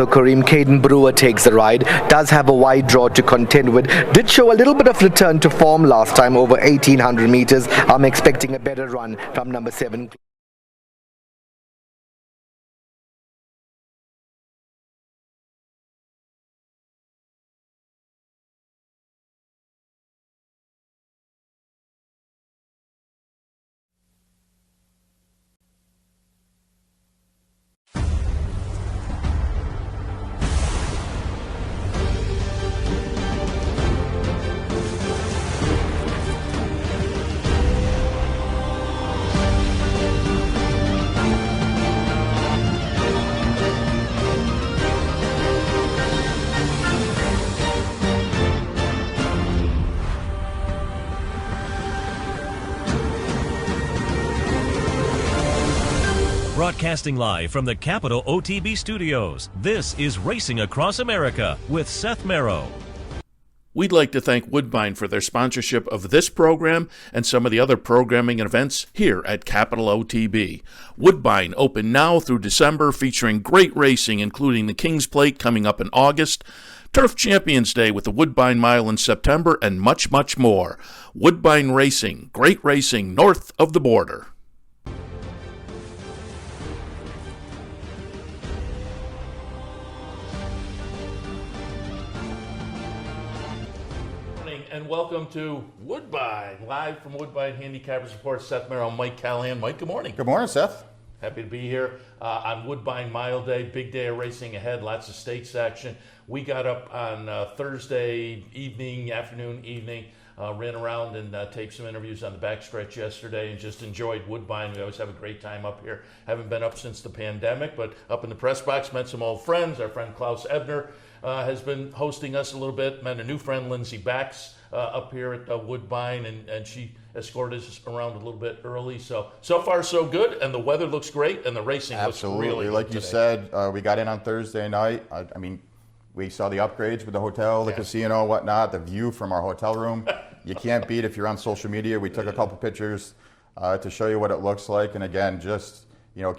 So Kareem, Caden Brewer takes the ride, does have a wide draw to contend with, did show a little bit of return to form last time over 1800 meters. I'm expecting a better run from number 7. Broadcasting live from the Capital OTB studios, this is Racing Across America with Seth Merrow. We'd like to thank Woodbine for their sponsorship of this program and some of the other programming and events here at Capital OTB. Woodbine open now through December, featuring great racing, including the King's Plate coming up in August, Turf Champions Day with the Woodbine Mile in September, and much, much more. Woodbine Racing, great racing north of the border. And welcome to Woodbine, live from Woodbine Handicappers Report. Seth Merrow, Mike Callahan. Mike, good morning. Good morning, Seth. Happy to be here on Woodbine Mile Day. Big day of racing ahead, lots of stakes action. We got up on Thursday afternoon, evening, ran around and taped some interviews on the backstretch yesterday and just enjoyed Woodbine. We always have a great time up here. Haven't been up since the pandemic, but up in the press box, met some old friends. Our friend Klaus Ebner has been hosting us a little bit. Met a new friend, Lindsay Bax, up here at Woodbine, and she escorted us around a little bit early. So far so good, and the weather looks great, and the racing looks really good. Like you said, we got in on Thursday night. I mean, we saw the upgrades with the hotel, the casino, whatnot, the view from our hotel room. You can't beat if you're on social media. We took a couple pictures to show you what it looks like, and again, just,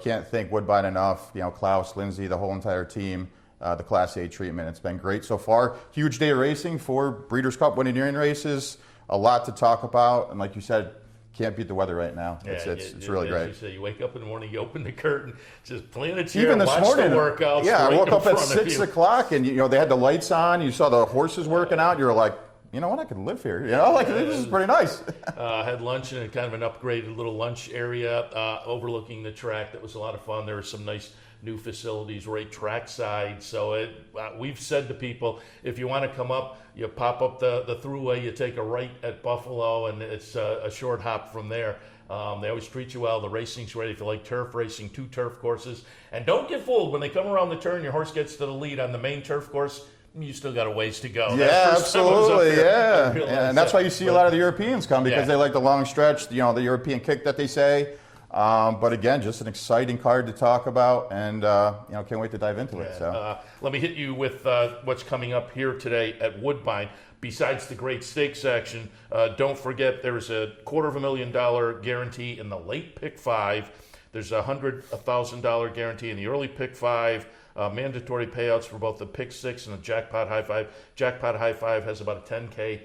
can't thank Woodbine enough. Klaus, Lindsay, the whole entire team. The Class A treatment. It's been great so far. Huge day of racing, 4 Breeders' Cup winning races. A lot to talk about, and like you said, can't beat the weather right now. It's really great. You say, you wake up in the morning, you open the curtain, just play in a chair, even this watch morning, the workouts. Yeah, I woke up at 6 o'clock. o'clock, and they had the lights on. You saw the horses working out. You were like, you know what? I could live here. This is pretty nice. Had lunch in kind of an upgraded little lunch area overlooking the track. That was a lot of fun. There were some nice new facilities right trackside. So we've said to people, if you want to come up, you pop up the thruway, you take a right at Buffalo, and it's a short hop from there. They always treat you well. The racing's great. If you like turf racing, 2 turf courses. And don't get fooled. When they come around the turn, your horse gets to the lead on the main turf course, you still got a ways to go. Yeah, absolutely, yeah. And that's why you see a lot of the Europeans come, because they like the long stretch, the European kick that they say. But again, just an exciting card to talk about, and can't wait to dive into it. So let me hit you with what's coming up here today at Woodbine. Besides the great stakes action, don't forget there's a $250,000 guarantee in the late pick 5. There's a $100,000 guarantee in the early pick 5. Mandatory payouts for both the pick 6 and the jackpot high 5. Jackpot high 5 has about a $10K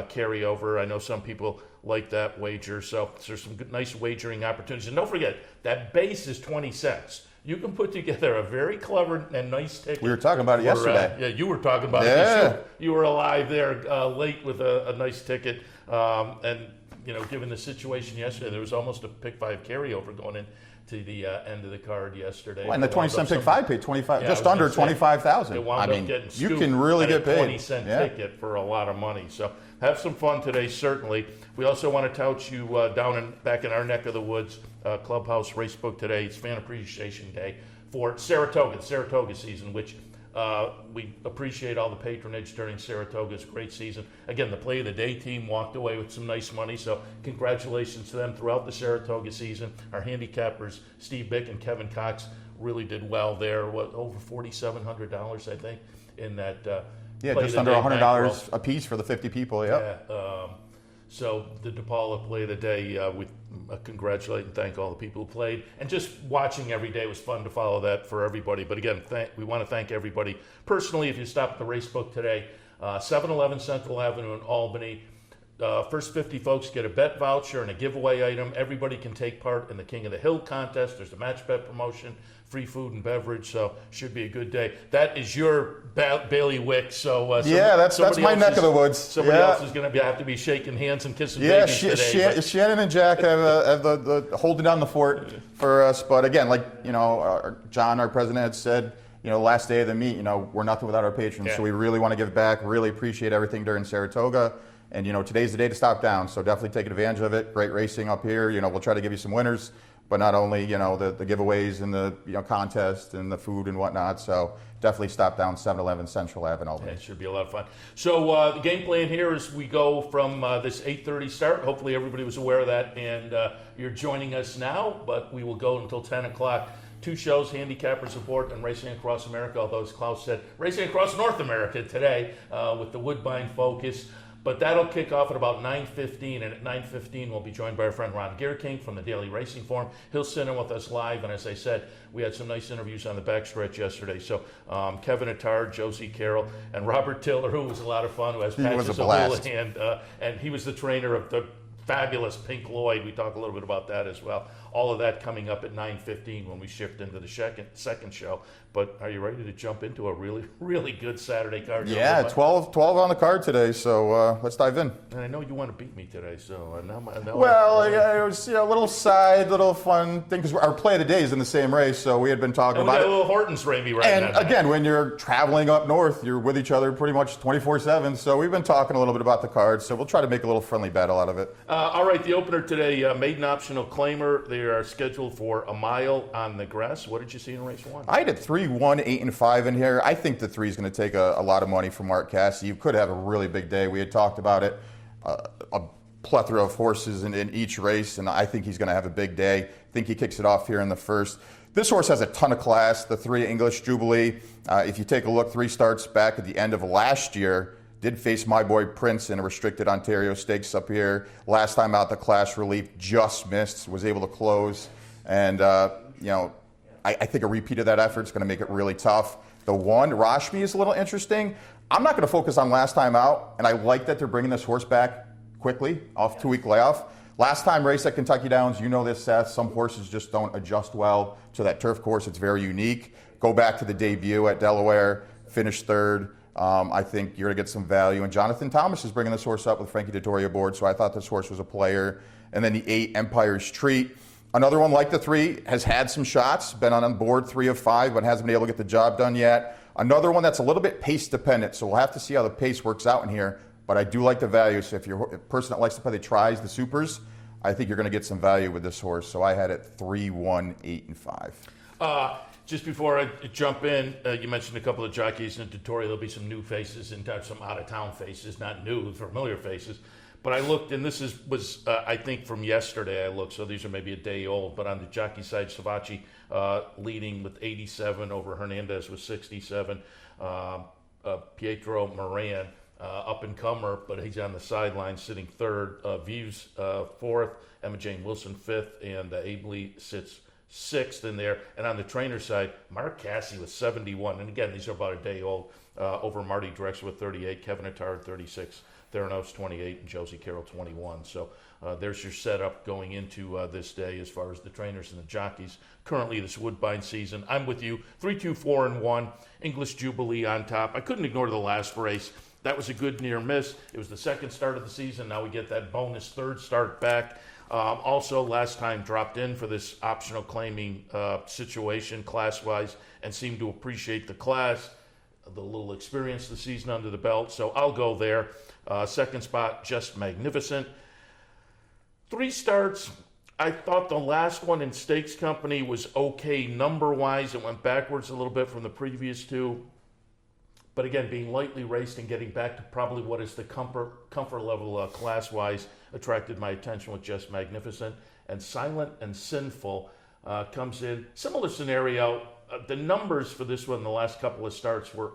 carryover. I know some people like that wager, so there's some good, nice wagering opportunities. And don't forget, that base is 20 cents. You can put together a very clever and nice ticket. We were talking about it yesterday. Yeah, you were talking about it. You were alive there late with a nice ticket. And, given the situation yesterday, there was almost a pick 5 carryover going in to the end of the card yesterday. Well, and the 20-cent pick 5 paid 25, just under 25,000. I mean, you can really get paid. 20-cent ticket for a lot of money. So have some fun today, certainly. We also want to tout you back in our neck of the woods, Clubhouse Racebook today. It's Fan Appreciation Day for Saratoga season, which we appreciate all the patronage during Saratoga's great season. Again, the Play of the Day team walked away with some nice money, so congratulations to them throughout the Saratoga season. Our handicappers, Steve Bick and Kevin Cox, really did well there. Over $4,700, I think, in that just under $100 a piece for the 50 people, So the DePaula play of the day, we congratulate and thank all the people who played. And just watching every day was fun to follow that for everybody. But again, we want to thank everybody. Personally, if you stop at the race book today, 711 Central Avenue in Albany, first 50 folks get a bet voucher and a giveaway item. Everybody can take part in the King of the Hill contest. There's a match bet promotion, free food and beverage, so should be a good day. That is your bailiwick, so yeah, that's my neck of the woods. Somebody else is going to have to be shaking hands and kissing babies today. Shannon and Jack have the holding down the fort for us. But again, like John, our president, had said, last day of the meet, we're nothing without our patrons. So we really want to give back. Really appreciate everything during Saratoga. And today's the day to stop down, so definitely take advantage of it. Great racing up here. We'll try to give you some winners, but not only the giveaways and the contest and the food and whatnot. So definitely stop down 711 Central Ave in Albany. It should be a lot of fun. So the game plan here is we go from this 8:30 start. Hopefully everybody was aware of that, and you're joining us now. But we will go until 10 o'clock. 2 shows, Handicappers Report and Racing Across America. Although, as Klaus said, Racing Across North America today with the Woodbine focus. But that'll kick off at about 9:15, and at 9:15 we'll be joined by our friend Ron Gierkink from the Daily Racing Forum. He'll sit in with us live, and as I said, we had some nice interviews on the backstretch yesterday. So Kevin Attard, Josie Carroll, and Robert Tiller, who was a lot of fun, who has patches of Houlihan, and he was the trainer of the fabulous Pink Lloyd. We talk a little bit about that as well. All of that coming up at 9:15 when we shift into the second show. But are you ready to jump into a really, really good Saturday card? Yeah, 12 on the card today, so let's dive in. And I know you want to beat me today, so now it was a little side, little fun thing, because our play of the day is in the same race, so we had been talking about it. A little Hortons Ramey right now. And again, when you're traveling up north, you're with each other pretty much 24/7, so we've been talking a little bit about the cards, so we'll try to make a little friendly battle out of it. All right, the opener today, maiden optional claimer. They are scheduled for a mile on the grass. What did you see in race 1? I had 3, 1, 8, and 5 in here. I think the 3 is going to take a lot of money from Mark Cassidy. You could have a really big day. We had talked about it, a plethora of horses in each race, and I think he's going to have a big day. I think he kicks it off here in the first. This horse has a ton of class, the 3 English Jubilee. If you take a look, 3 starts back at the end of last year. Did face my boy Prince in a restricted Ontario Stakes up here. Last time out, the Class Relief just missed, was able to close. And, I think a repeat of that effort is going to make it really tough. The 1, Rashmi, is a little interesting. I'm not going to focus on last time out, and I like that they're bringing this horse back quickly off 2-week layoff. Last time race at Kentucky Downs, this, Seth, some horses just don't adjust well to that turf course. It's very unique. Go back to the debut at Delaware, finish 3rd. I think you're going to get some value. And Jonathan Thomas is bringing this horse up with Frankie Dettori aboard, so I thought this horse was a player. And then the 8, Empire's Treat. Another one like the 3, has had some shots, been on board 3 of 5, but hasn't been able to get the job done yet. Another one that's a little bit pace dependent, so we'll have to see how the pace works out in here. But I do like the value, so if you're a person that likes to play the tries, the supers, I think you're going to get some value with this horse. So I had it 3, 1, 8, and 5. Just before I jump in, you mentioned a couple of jockeys in Dettori. There'll be some new faces and some out-of-town faces, not new, familiar faces. But I looked, and this was I think from yesterday I looked, so these are maybe a day old. But on the jockey side, Savachi leading with 87 over Hernandez with 67. Pietro Moran, up-and-comer, but he's on the sideline sitting 3rd. Views 4th, Emma Jane Wilson 5th, and Abley sits 6th in there. And on the trainer side, Mark Cassidy with 71. And again, these are about a day old, over Marty Drexler with 38, Kevin Attard 36. Theranos 28 and Josie Carroll 21. So there's your setup going into this day as far as the trainers and the jockeys. Currently, this Woodbine season, I'm with you. 3, 2, 4, and 1. English Jubilee on top. I couldn't ignore the last race. That was a good near miss. It was the 2nd start of the season. Now we get that bonus 3rd start back. Also, last time dropped in for this optional claiming situation class-wise and seemed to appreciate the class, the little experience the season under the belt. So I'll go there. 2nd spot, Just Magnificent. 3 starts. I thought the last one in Stakes Company was okay number-wise. It went backwards a little bit from the previous 2. But again, being lightly raced and getting back to probably what is the comfort level class-wise attracted my attention with Just Magnificent. And Silent and Sinful comes in. Similar scenario. The numbers for this one, the last couple of starts were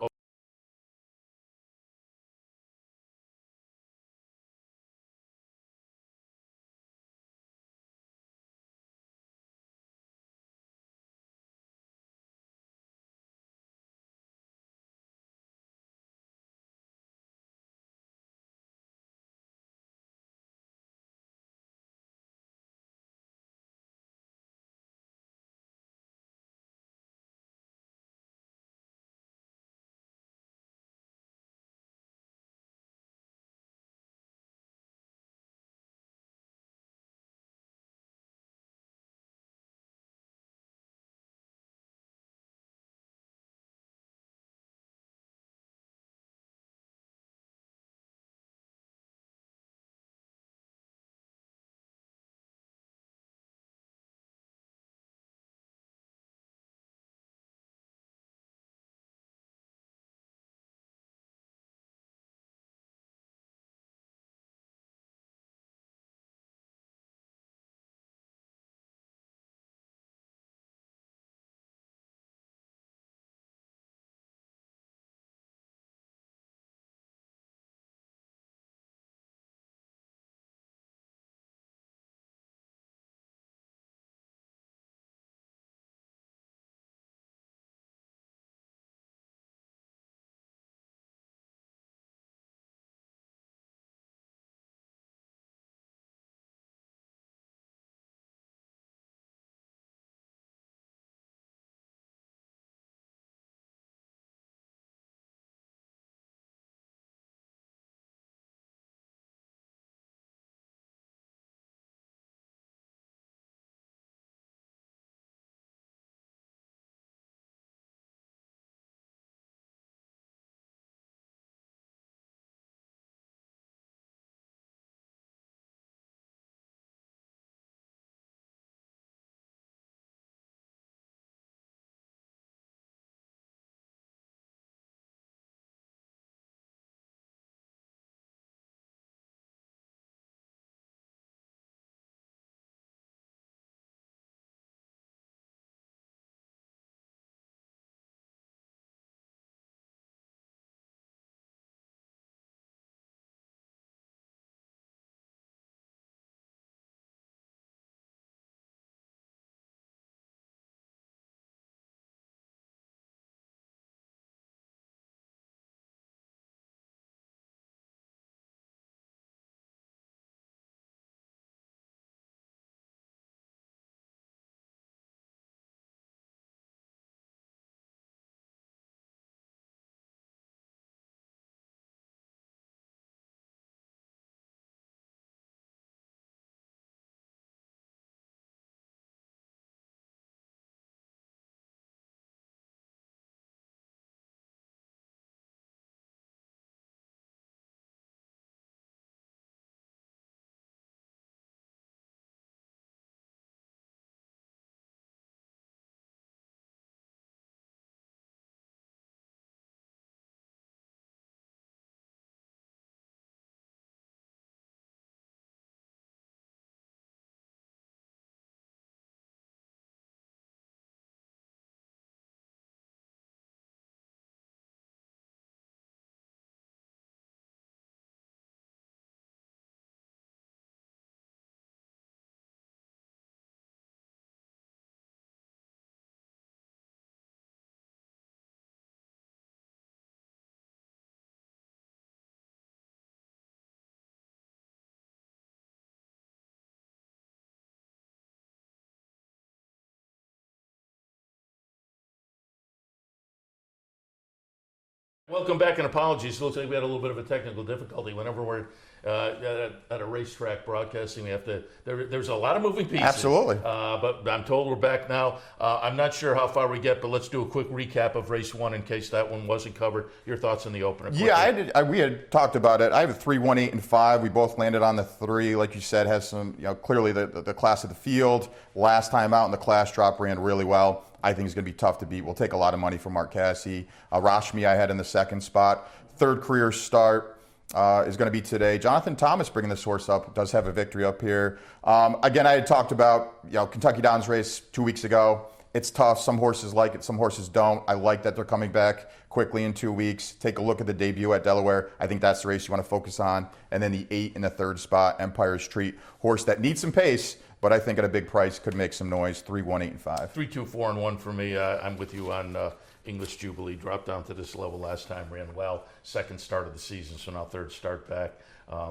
Welcome back, and apologies. It looks like we had a little bit of a technical difficulty. Whenever we're at a racetrack broadcasting, we have to. There's a lot of moving pieces. Absolutely. But I'm told we're back now. I'm not sure how far we get, but let's do a quick recap of race 1 in case that one wasn't covered. Your thoughts on the opener? Quickly. Yeah, we had talked about it. I have a 3, 1, 8, and 5. We both landed on the 3. Like you said, has some, clearly the class of the field. Last time out in the class drop ran really well. I think he's going to be tough to beat. We'll take a lot of money from Mark Casse. Rashmi I had in the 2nd spot. 3rd career start is going to be today. Jonathan Thomas bringing this horse up. Does have a victory up here. Again, I had talked about Kentucky Downs race 2 weeks ago. It's tough. Some horses like it. Some horses don't. I like that they're coming back quickly in 2 weeks. Take a look at the debut at Delaware. I think that's the race you want to focus on. And then the 8 in the 3rd spot, Empire's Treat. Horse that needs some pace, but I think at a big price could make some noise. 3, 1, 8, and 5. 3, 2, 4, and 1 for me. I'm with you on English Jubilee. Dropped down to this level last time, ran well. 2nd start of the season, so now 3rd start back.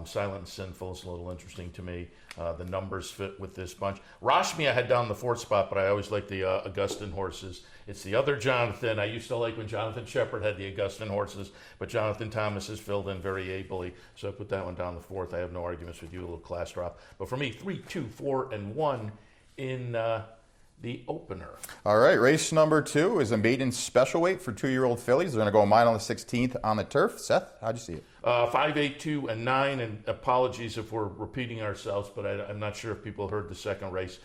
Silent and Sinful is a little interesting to me. The numbers fit with this bunch. Rashmi I had down the 4th spot, but I always like the Augustin horses. It's the other Jonathan. I used to like when Jonathan Shepard had the Augustin horses, but Jonathan Thomas has filled in very ably, so I put that one down the 4th. I have no arguments with you, a little class drop. But for me, 3, 2, 4, and 1 in the opener. All right, race number 2 is a maiden special weight for 2-year-old fillies. They're going to go a mile on the 16th on the turf. Seth, how'd you see it? 5, 8, 2, and 9, and apologies if we're repeating ourselves, but I'm not sure if people heard the 2nd race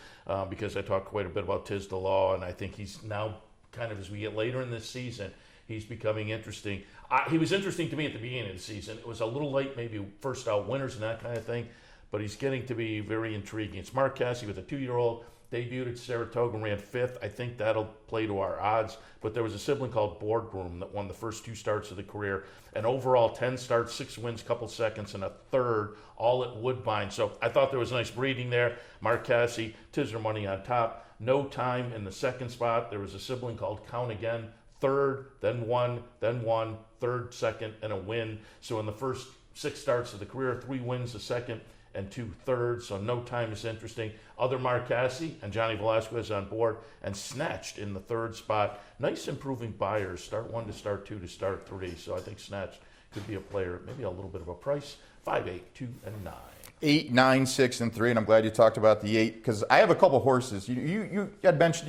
because I talked quite a bit about Tiz the Law, and I think he's now kind of, as we get later in this season, he's becoming interesting. He was interesting to me at the beginning of the season. It was a little late, maybe first out winners and that kind of thing, but he's getting to be very intriguing. It's Mark Casse with a 2-year-old. Debuted at Saratoga and ran 5th. I think that'll play to our odds. But there was a sibling called Boardroom that won the first 2 starts of the career. And overall, 10 starts, 6 wins, couple seconds, and a 3rd, all at Woodbine. So I thought there was nice breeding there. Mark Casse, Tizer Money on top. No Time in the 2nd spot. There was a sibling called Count Again. 3rd, then 1, then 1, 3rd, 2nd, and a win. So in the first 6 starts of the career, 3 wins, a 2nd, and 2 thirds, so No Time is interesting. Other Mark Casse and Johnny Velasquez on board, and Snatched in the 3rd spot. Nice improving buyers, start 1 to start 2 to start 3, so I think Snatched could be a player, maybe a little bit of a price. 5, 8, 2, and 9. 8, 9, 6, and 3, and I'm glad you talked about the 8 because I have a couple horses. You had mentioned,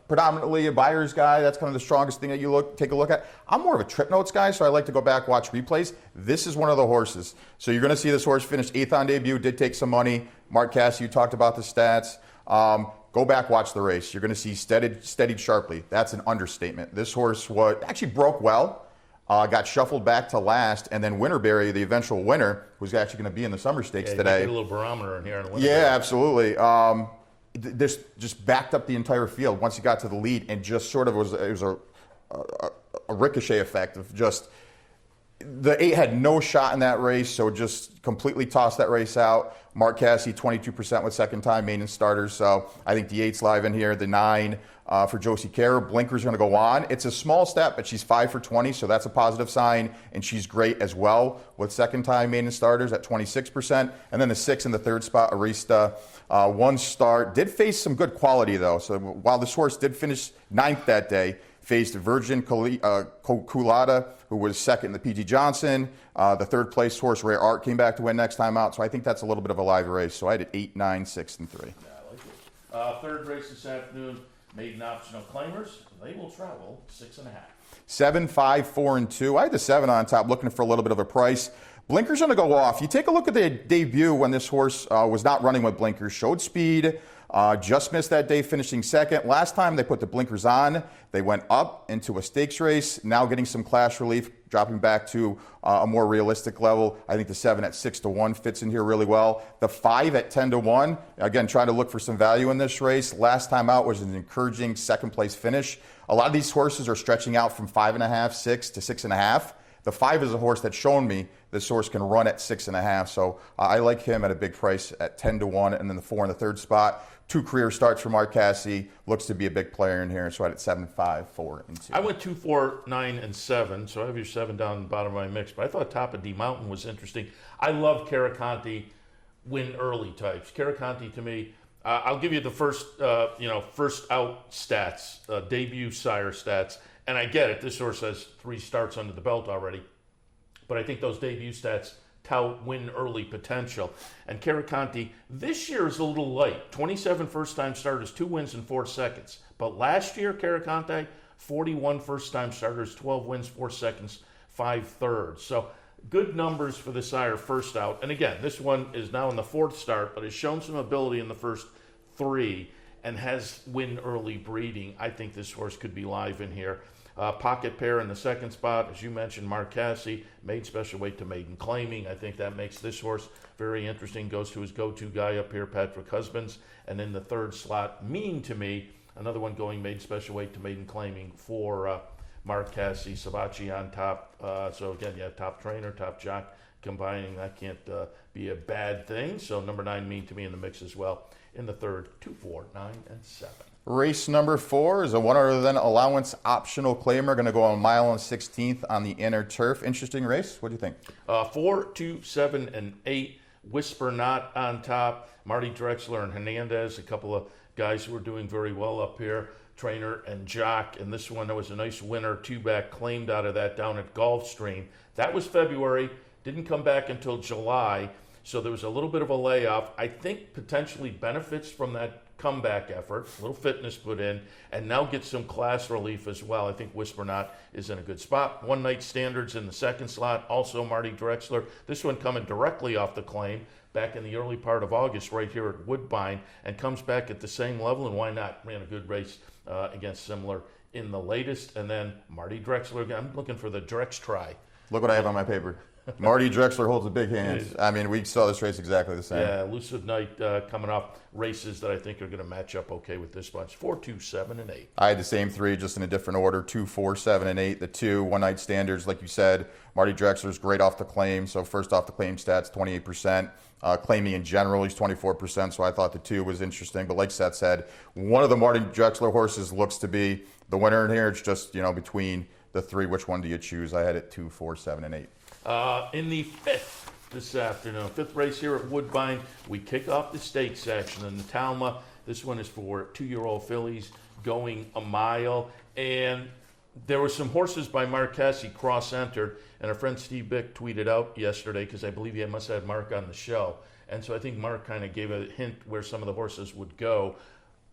predominantly a buyer's guy. That's kind of the strongest thing that you take a look at. I'm more of a trip notes guy, so I like to go back, watch replays. This is one of the horses. So you're going to see this horse finish 8th on debut, did take some money. Mark Casse, you talked about the stats. Go back, watch the race. You're going to see steadied sharply. That's an understatement. This horse actually broke well. Got shuffled back to last, and then Winterberry, the eventual winner, who's actually going to be in the Summer Stakes today. Get a little barometer in here. In Winterberry. Yeah, absolutely. This just backed up the entire field once he got to the lead, and just sort of it was a ricochet effect of just the 8 had no shot in that race, so just completely tossed that race out. Mark Casse, 22% with 2nd-time maiden starters, so I think the 8's live in here. The 9 for Josie Carroll. Blinker's going to go on. It's a small step, but she's 5 for 20, so that's a positive sign, and she's great as well with 2nd-time maiden starters at 26%. And then the 6 in the 3rd spot, Arista, 1 start. Did face some good quality, though, so while this horse did finish 9th that day, faced Virgin Culata, who was 2nd in the P.G. Johnson. The 3rd place horse, Rare Art, came back to win next time out. So I think that's a little bit of a live race. So I had 8, 9, 6, and 3. Yeah, I like it. 3rd race this afternoon, maiden optional claimers. They will travel 6.5. 7, 5, 4, and 2. I had the 7 on top, looking for a little bit of a price. Blinker's going to go off. You take a look at the debut when this horse was not running with blinkers. Showed speed. Just missed that day, finishing 2nd. Last time they put the blinkers on, they went up into a stakes race, now getting some class relief, dropping back to a more realistic level. I think the 7 at 6 to 1 fits in here really well. The 5 at 10 to 1, again, trying to look for some value in this race. Last time out was an encouraging 2nd place finish. A lot of these horses are stretching out from 5.5, 6 to 6.5. The 5 is a horse that's shown me this horse can run at 6.5, so I like him at a big price at 10 to 1, and then the 4 in the 3rd spot. 2 career starts for Mark Casse. Looks to be a big player in here, so I had 7, 5, 4, and 2. I went 2, 4, 9, and 7, so I have your 7 down the bottom of my mix, but I thought Top of D Mountain was interesting. I love Caraconte win early types. Caraconte, to me, I'll give you the first out stats, debut sire stats, And I get it, this horse has 3 starts under the belt already, but I think those debut stats tout win early potential. And Gierkink this year is a little light. 27 first-time starters, 2 wins in 4 seconds. But last year, Gierkink, 41 first-time starters, 12 wins, 4 seconds, 5 thirds. So good numbers for the sire first out. And again, this one is now in the 4th start, but has shown some ability in the first 3 and has win early breeding. I think this horse could be live in here. Pocket pair in the 2nd spot, as you mentioned, Mark Casse, made special weight to maiden claiming. I think that makes this horse very interesting. Goes to his go-to guy up here, Patrick Husbands. And in the 3rd slot, Mean to Me, another one going made special weight to maiden claiming for Mark Casse. Sabachi on top. So again, you have top trainer, top jock combining. That can't be a bad thing. So number 9, Mean to Me in the mix as well. In the 3rd, 2, 4, 9, and 7. Race number 4 is a one other than allowance optional claimer. Going to go a mile and 16th on the inner turf. Interesting race. What do you think? 4, 2, 7, and 8. Whisper Not on top. Marty Drexler and Hernandez, a couple of guys who are doing very well up here. Trainer and jock. And this one, there was a nice winner, 2-back claimed out of that down at Gulfstream. That was February. Didn't come back until July. So there was a little bit of a layoff. I think potentially benefits from that comeback effort, a little fitness put in, and now get some class relief as well. I think Whisper Not is in a good spot. One Night Standards in the 2nd slot, also Marty Drexler. This one coming directly off the claim back in the early part of August right here at Woodbine, and comes back at the same level, and why not? Ran a good race against Similar in the latest. And then Marty Drexler, I'm looking for the Drex try. Look what I have on my paper. Marty Drexler holds a big hand. I mean, we saw this race exactly the same. Yeah, Elusive Night coming off races that I think are going to match up okay with this bunch. 4, 2, 7, and 8. I had the same 3, just in a different order. 2, 4, 7, and 8. The 2 One Night Standards, like you said. Marty Drexler's great off the claim. So first off the claim stats, 28%. Claiming in general, he's 24%. So I thought the 2 was interesting. But like Seth said, one of the Marty Drexler horses looks to be the winner in here. It's just, between the 3, which one do you choose? I had it 2, 4, 7, and 8. In the 5th this afternoon, 5th race here at Woodbine, we kick off the stakes section in the Talma. This one is for 2-year-old fillies going a mile. And there were some horses by Mark Casse cross-entered, and our friend Steve Bick tweeted out yesterday, because I believe he must have had Mark on the show. And so I think Mark kind of gave a hint where some of the horses would go.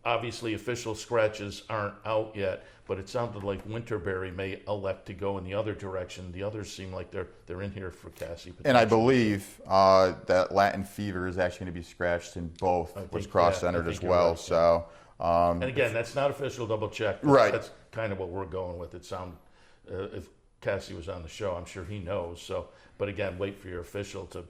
Obviously, official scratches aren't out yet, but it sounded like Winterberry may elect to go in the other direction. The others seem like they're in here for Casse. And I believe that Latin Fever is actually going to be scratched in both, was cross-centered as well. Right, so, and again, that's not official, double check. Right. That's kind of what we're going with. It sound if Casse was on the show, I'm sure he knows. So, but again, wait for your official to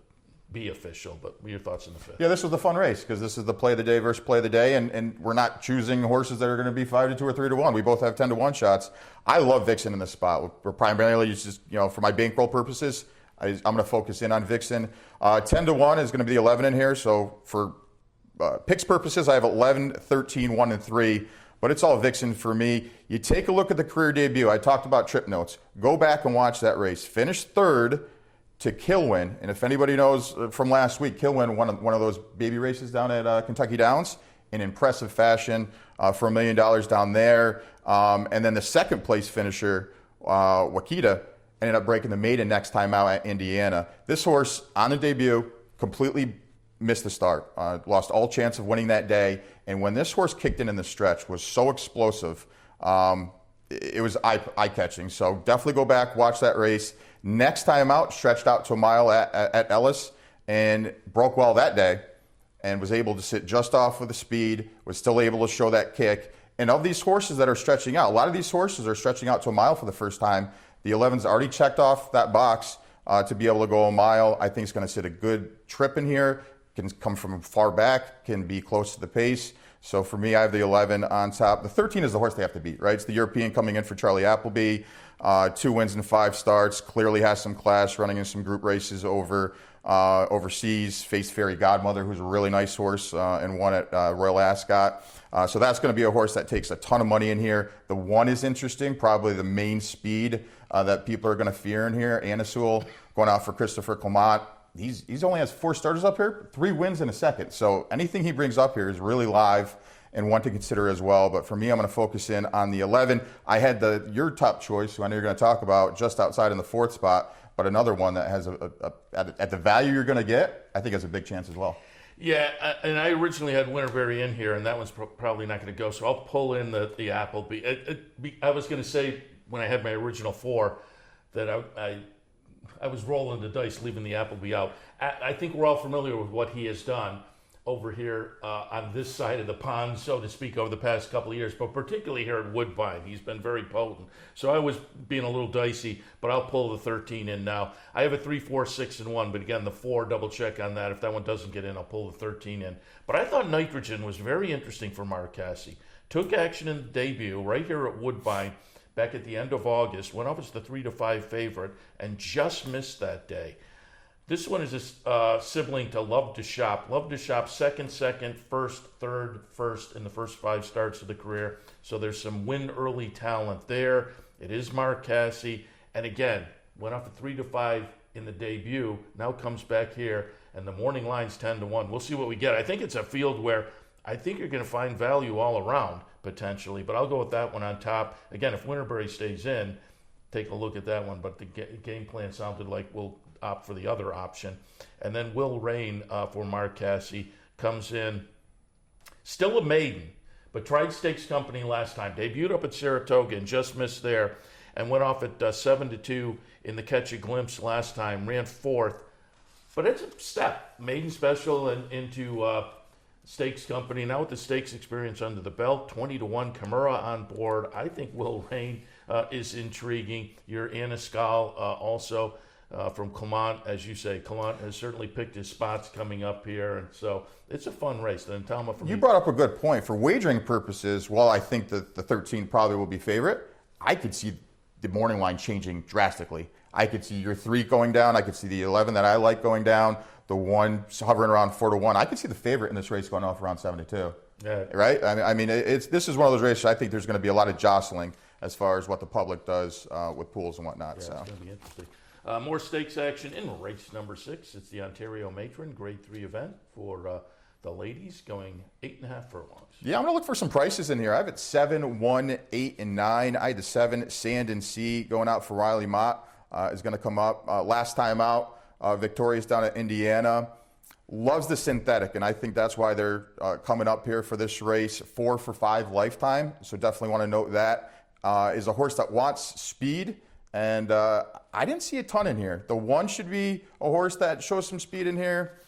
be official. But what are your thoughts on the 5th? Yeah, this was the fun race because this is the play of the day versus play of the day, and we're not choosing horses that are going to be 5 to 2 or 3 to 1. We both have 10 to 1 shots. I love Vixen in this spot. We're primarily just for my bankroll purposes, I'm going to focus in on Vixen. 10 to 1 is going to be the 11 in here. So for picks purposes, I have 11, 13, 1, and 3. But it's all Vixen for me. You take a look at the career debut. I talked about trip notes. Go back and watch that race. Finished 3rd to Kilwin. And if anybody knows from last week, Kilwin won one of those baby races down at Kentucky Downs in impressive fashion for $1 million down there. And then the 2nd place finisher, Wakita, ended up breaking the maiden next time out at Indiana. This horse on the debut completely missed the start, lost all chance of winning that day. And when this horse kicked in the stretch, was so explosive, it was eye-catching. So definitely go back, watch that race. Next time out, stretched out to a mile at Ellis and broke well that day and was able to sit just off with the speed, was still able to show that kick. And of these horses that are stretching out, a lot of these horses are stretching out to a mile for the first time. The 11's already checked off that box to be able to go a mile. I think it's going to sit a good trip in here. Can come from far back, can be close to the pace. So for me, I have the 11 on top. The 13 is the horse they have to beat, right? It's the European coming in for Charlie Appleby. 2 wins and 5 starts. Clearly has some class, running in some group races overseas. Faced Fairy Godmother, who's a really nice horse, and won at Royal Ascot. So that's going to be a horse that takes a ton of money in here. The 1 is interesting, probably the main speed that people are going to fear in here. Anisul going out for Christopher Clement. He's only has 4 starters up here, 3 wins in a second. So anything he brings up here is really live. and one to consider as well. But for me, I'm going to focus in on the 11. I had your top choice, who I know you're going to talk about, just outside in the 4th spot, but another one that has at the value you're going to get, I think has a big chance as well. Yeah, and I originally had Winterberry in here, and that one's probably not going to go, so I'll pull in the Appleby. I was going to say, when I had my original 4, that I was rolling the dice, leaving the Appleby out. I think we're all familiar with what he has done over here on this side of the pond, so to speak, over the past couple of years, but particularly here at Woodbine. He's been very potent. So I was being a little dicey, but I'll pull the 13 in now. I have a 3, 4, 6, and 1, but again, the 4, double check on that. If that one doesn't get in, I'll pull the 13 in. But I thought Nitrogen was very interesting for Mark Casse. Took action in the debut right here at Woodbine back at the end of August, went off as the 3-5 favorite, and just missed that day. This one is a sibling to Love to Shop. Love to Shop, second, first, third, first in the first 5 starts of the career. So there's some win early talent there. It is Mark Casse. And again, went off a 3-5 in the debut, now comes back here, and the morning line's 10-1. We'll see what we get. I think it's a field where I think you're going to find value all around, potentially, but I'll go with that one on top. Again, if Winterberry stays in, take a look at that one, but the game plan sounded like we'll opt for the other option. And then Will Rain for Mark Casse comes in, still a maiden, but tried Stakes Company last time, debuted up at Saratoga and just missed there, and went off at 7-2 in the Catch a Glimpse last time, ran 4th, but it's a step, maiden special and into Stakes Company, now with the stakes experience under the belt, 20-1, Camara on board. I think Will Rain is intriguing. Your Anascal also from Clement, as you say. Clement has certainly picked his spots coming up here, and so it's a fun race. Then Talma, for you brought up a good point. For wagering purposes, while I think that the 13 probably will be favorite, I could see the morning line changing drastically. I could see your 3 going down. I could see the 11 that I like going down. The 1 hovering around 4-1. I could see the favorite in this race going off around 7-2. Yeah. Right? I mean, this is one of those races I think there's going to be a lot of jostling as far as what the public does with pools and whatnot. Yeah, so it's going to be interesting. More stakes action in race number 6. It's the Ontario Matron Grade 3 event for the ladies, going 8.5 furlongs. Yeah, I'm going to look for some prices in here. I have it 7, 1, 8, and 9. I had the 7, Sand and Sea, going out for Riley Mott. Is going to come up. Last time out, Victoria's down at Indiana. Loves the synthetic, and I think that's why they're coming up here for this race. 4 for 5 lifetime, so definitely want to note that. Is a horse that wants speed, and I didn't see a ton in here. The 1 should be a horse that shows some speed in here,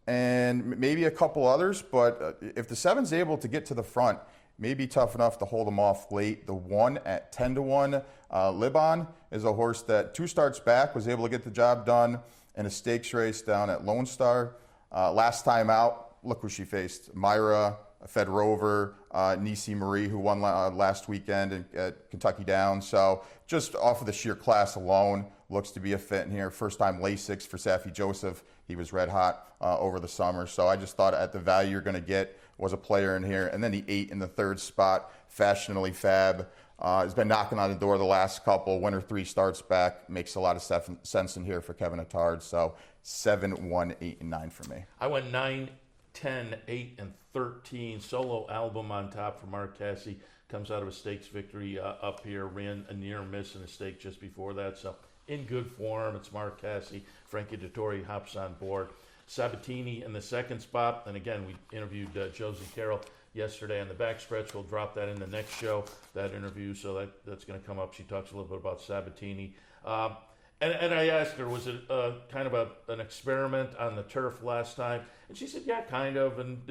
and maybe a couple others, but if the 7's able to get to the front, may be tough enough to hold them off late. The 1 at 10-1, Libon, is a horse that 2 starts back was able to get the job done in a stakes race down at Lone Star. Last time out, look who she faced. Myra, Fed Rover, Nisi Marie, who won last weekend at Kentucky Downs. So just off of the sheer class alone, looks to be a fit in here. First time Lasix for Safi Joseph. He was red hot over the summer. So I just thought at the value you're going to get was a player in here. And then the 8 in the 3rd spot, Fashionably Fab. Has been knocking on the door the last couple. Winner 3 starts back. Makes a lot of sense in here for Kevin Attard. So 7, 1, 8, and 9 for me. I went 9, 10, 8, and 13. Solo album on top for Mark Casse. Comes out of a stakes victory up here. Ran a near miss in a stake just before that. So in good form. It's Mark Casse. Frankie Dettori hops on board. Sabatini in the 2nd spot. And again, we interviewed Josie Carroll yesterday on the backstretch. We'll drop that in the next show, that interview, so that's going to come up. She talks a little bit about Sabatini. And I asked her, was it kind of an experiment on the turf last time? And she said, yeah, kind of. And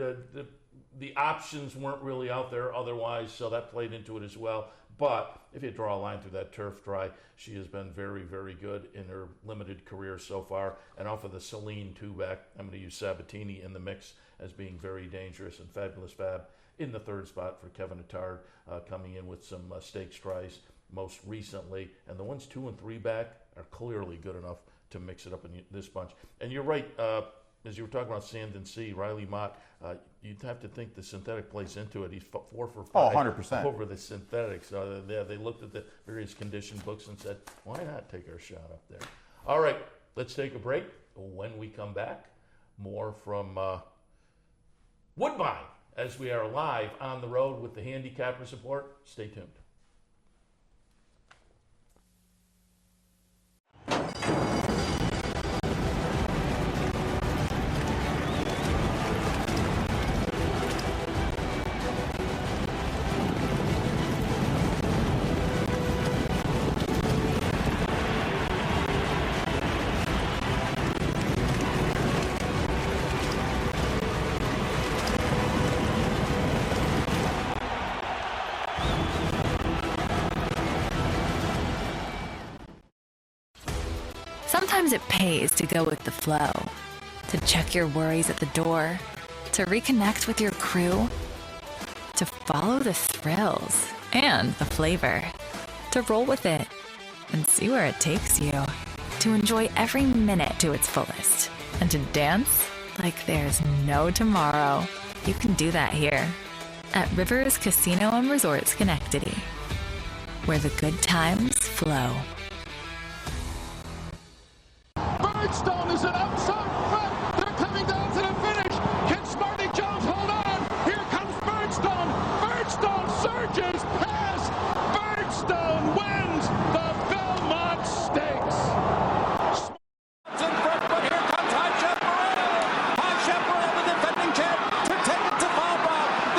the options weren't really out there otherwise, so that played into it as well. But if you draw a line through that turf dry, she has been very, very good in her limited career so far. And off of the Celine 2-back, I'm going to use Sabatini in the mix as being very dangerous, and Fabulous Fab in the 3rd spot for Kevin Attard, coming in with some stakes tries most recently. And the ones 2 and 3 back are clearly good enough to mix it up in this bunch. And you're right, as you were talking about Sand and Sea, Riley Mott, you'd have to think the synthetic plays into it. He's 4 for 5 100%. over the synthetic. So they looked at the various condition books and said, why not take our shot up there? All right, let's take a break. When we come back, more from Woodbine as we are live on the road with the Handicapper support. Stay tuned. Sometimes it pays to go with the flow, to check your worries at the door, to reconnect with your crew, to follow the thrills and the flavor, to roll with it and see where it takes you, to enjoy every minute to its fullest, and to dance like there's no tomorrow. You can do that here at Rivers Casino and Resort Schenectady, where the good times flow. Birdstone is an outside front. They're coming down to the finish. Can Smarty Jones hold on? Here comes Birdstone. Birdstone surges past. Birdstone wins the Belmont Stakes. It's in front, but here comes High Chef Merrow. High Chef Merrow, the defending champ, to take it to Bob.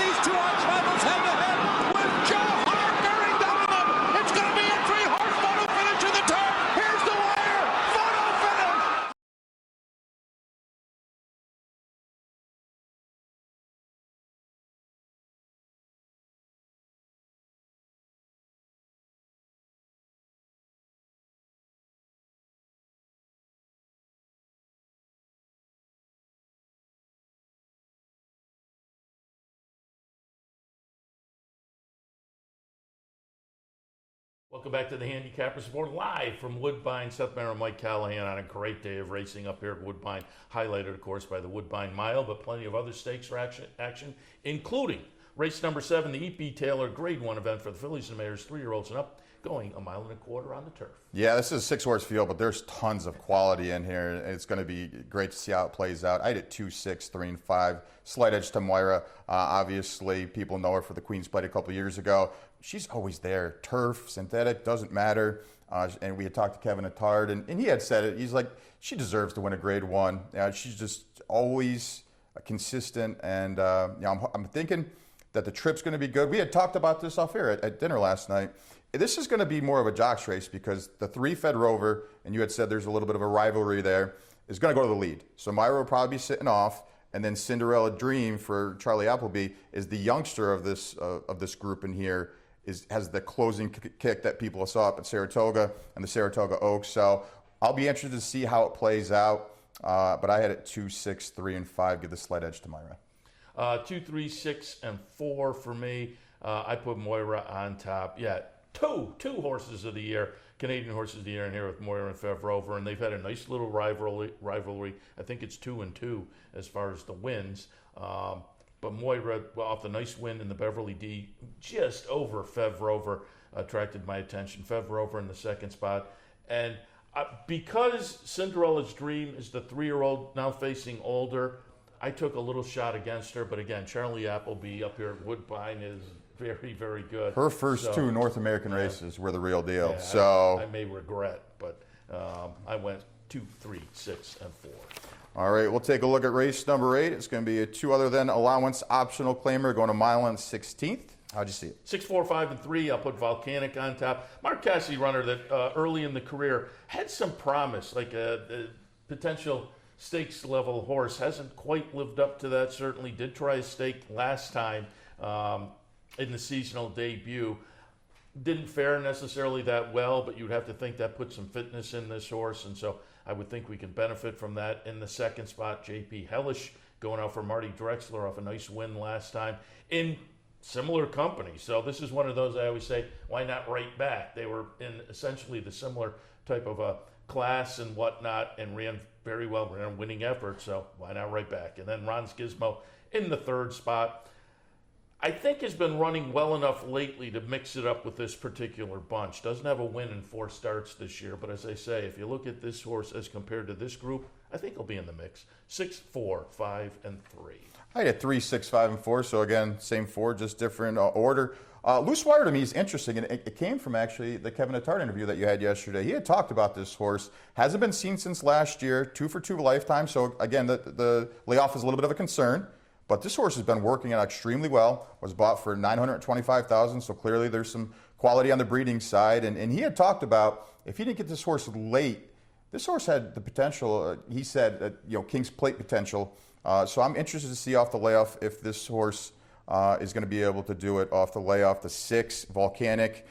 These two arch rivals head to head with Joe Hart bearing down on them. It's going to be a three-horse photo finish in the turn. Here's the wire. Photo finish. Welcome back to the Handicapper Support, live from Woodbine. Seth, Merrow, Mike Callahan on a great day of racing up here at Woodbine, highlighted, of course, by the Woodbine Mile, but plenty of other stakes action, including race number 7, the E.P. Taylor Grade 1 event for the fillies and mares, 3-year-olds and up, going 1.25 miles on the turf. Yeah, this is a 6-horse field, but there's tons of quality in here, and it's going to be great to see how it plays out. I did 2, 6, 3, and 5. Slight edge to Moira. Obviously, people know her for the Queen's Plate a couple years ago. She's always there. Turf, synthetic, doesn't matter. And we had talked to Kevin Attard, and he had said it. He's like, she deserves to win a Grade 1. She's just always consistent, and I'm thinking that the trip's going to be good. We had talked about this off air at dinner last night. This is going to be more of a jocks race because the 3 Fed Rover, and you had said there's a little bit of a rivalry there, is going to go to the lead. So Myra will probably be sitting off, and then Cinderella Dream for Charlie Appleby is the youngster of this group in here, has the closing kick that people saw up at Saratoga and the Saratoga Oaks. So I'll be interested to see how it plays out. But I had it 2, 6, 3, and 5. Give the slight edge to Myra. 2, 3, 6, and 4 for me. I put Moira on top. Yeah, two horses of the year, Canadian horses of the year in here with Moira and Fev Rover, and they've had a nice little rivalry. I think it's 2-2 as far as the wins. But Moira, off the nice win in the Beverly D, just over Fev Rover, attracted my attention. Fev Rover in the second spot. And because Cinderella's Dream is the 3-year-old now facing older, I took a little shot against her. But again, Charlie Appleby up here at Woodbine is very, very good. Her first 2 North American races were the real deal. Yeah, so I may regret, but I went 2, 3, 6, and 4. All right, we'll take a look at race number 8. It's going to be a 2 other than allowance optional claimer going 1 mile and 16th. How'd you see it? 6, 4, 5, and 3. I'll put Volcanic on top. Mark Cassidy runner that early in the career had some promise, like a potential stakes level horse. Hasn't quite lived up to that. Certainly did try a stake last time in the seasonal debut. Didn't fare necessarily that well, but you'd have to think that put some fitness in this horse, and so I would think we can benefit from that. In the second spot, J.P. Hellish going out for Marty Drexler off a nice win last time in similar company. So this is one of those I always say, why not right back? They were in essentially the similar type of a class and whatnot and ran very well, ran a winning effort, so why not right back? And then Ron's Gizmo in the third spot. I think has been running well enough lately to mix it up with this particular bunch. Doesn't have a win in 4 starts this year, but as I say, if you look at this horse as compared to this group, I think he'll be in the mix. 6, 4, 5, and 3. I had 3, 6, 5, and 4. So again, same 4, just different order. Loose Wire to me is interesting, and it came from actually the Kevin Attard interview that you had yesterday. He had talked about this horse. Hasn't been seen since last year. 2 for 2 lifetime. So again, the layoff is a little bit of a concern. But this horse has been working out extremely well. Was bought for $925,000, so clearly there's some quality on the breeding side. And he had talked about if he didn't get this horse late, this horse had the potential. He said, King's Plate potential. So I'm interested to see off the layoff if this horse is going to be able to do it off the layoff. The 6 Volcanic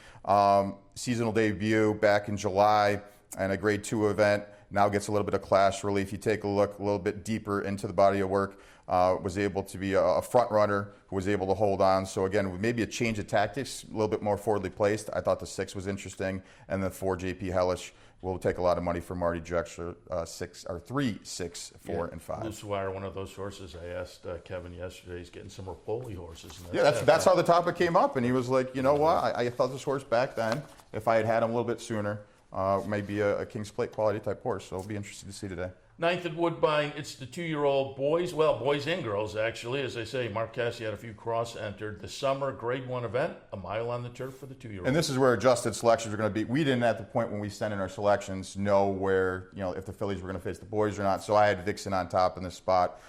seasonal debut back in July and a Grade 2 event. Now gets a little bit of class relief. You take a look a little bit deeper into the body of work. Was able to be a front runner who was able to hold on. So again, maybe a change of tactics, a little bit more forwardly placed. I thought the 6 was interesting, and the 4 JP Hellish will take a lot of money for Marty Drexler. 3, 6, 4, and 5. Loose Wire, one of those horses. I asked Kevin yesterday. He's getting some Rapoli horses. And that's how the topic came up, and he was like, you know what? I thought this horse back then, if I had him a little bit sooner, maybe a King's Plate quality type horse. So it'll be interesting to see today. 9th at Woodbine, it's the 2-year-old boys. Well, boys and girls, actually. As I say, Mark Cassidy had a few cross-entered. The summer Grade 1 event, a mile on the turf for the 2-year-old. And this is where adjusted selections are going to be. We didn't, at the point when we sent in our selections, know where, if the fillies were going to face the boys or not. So I had Vixen on top in this spot.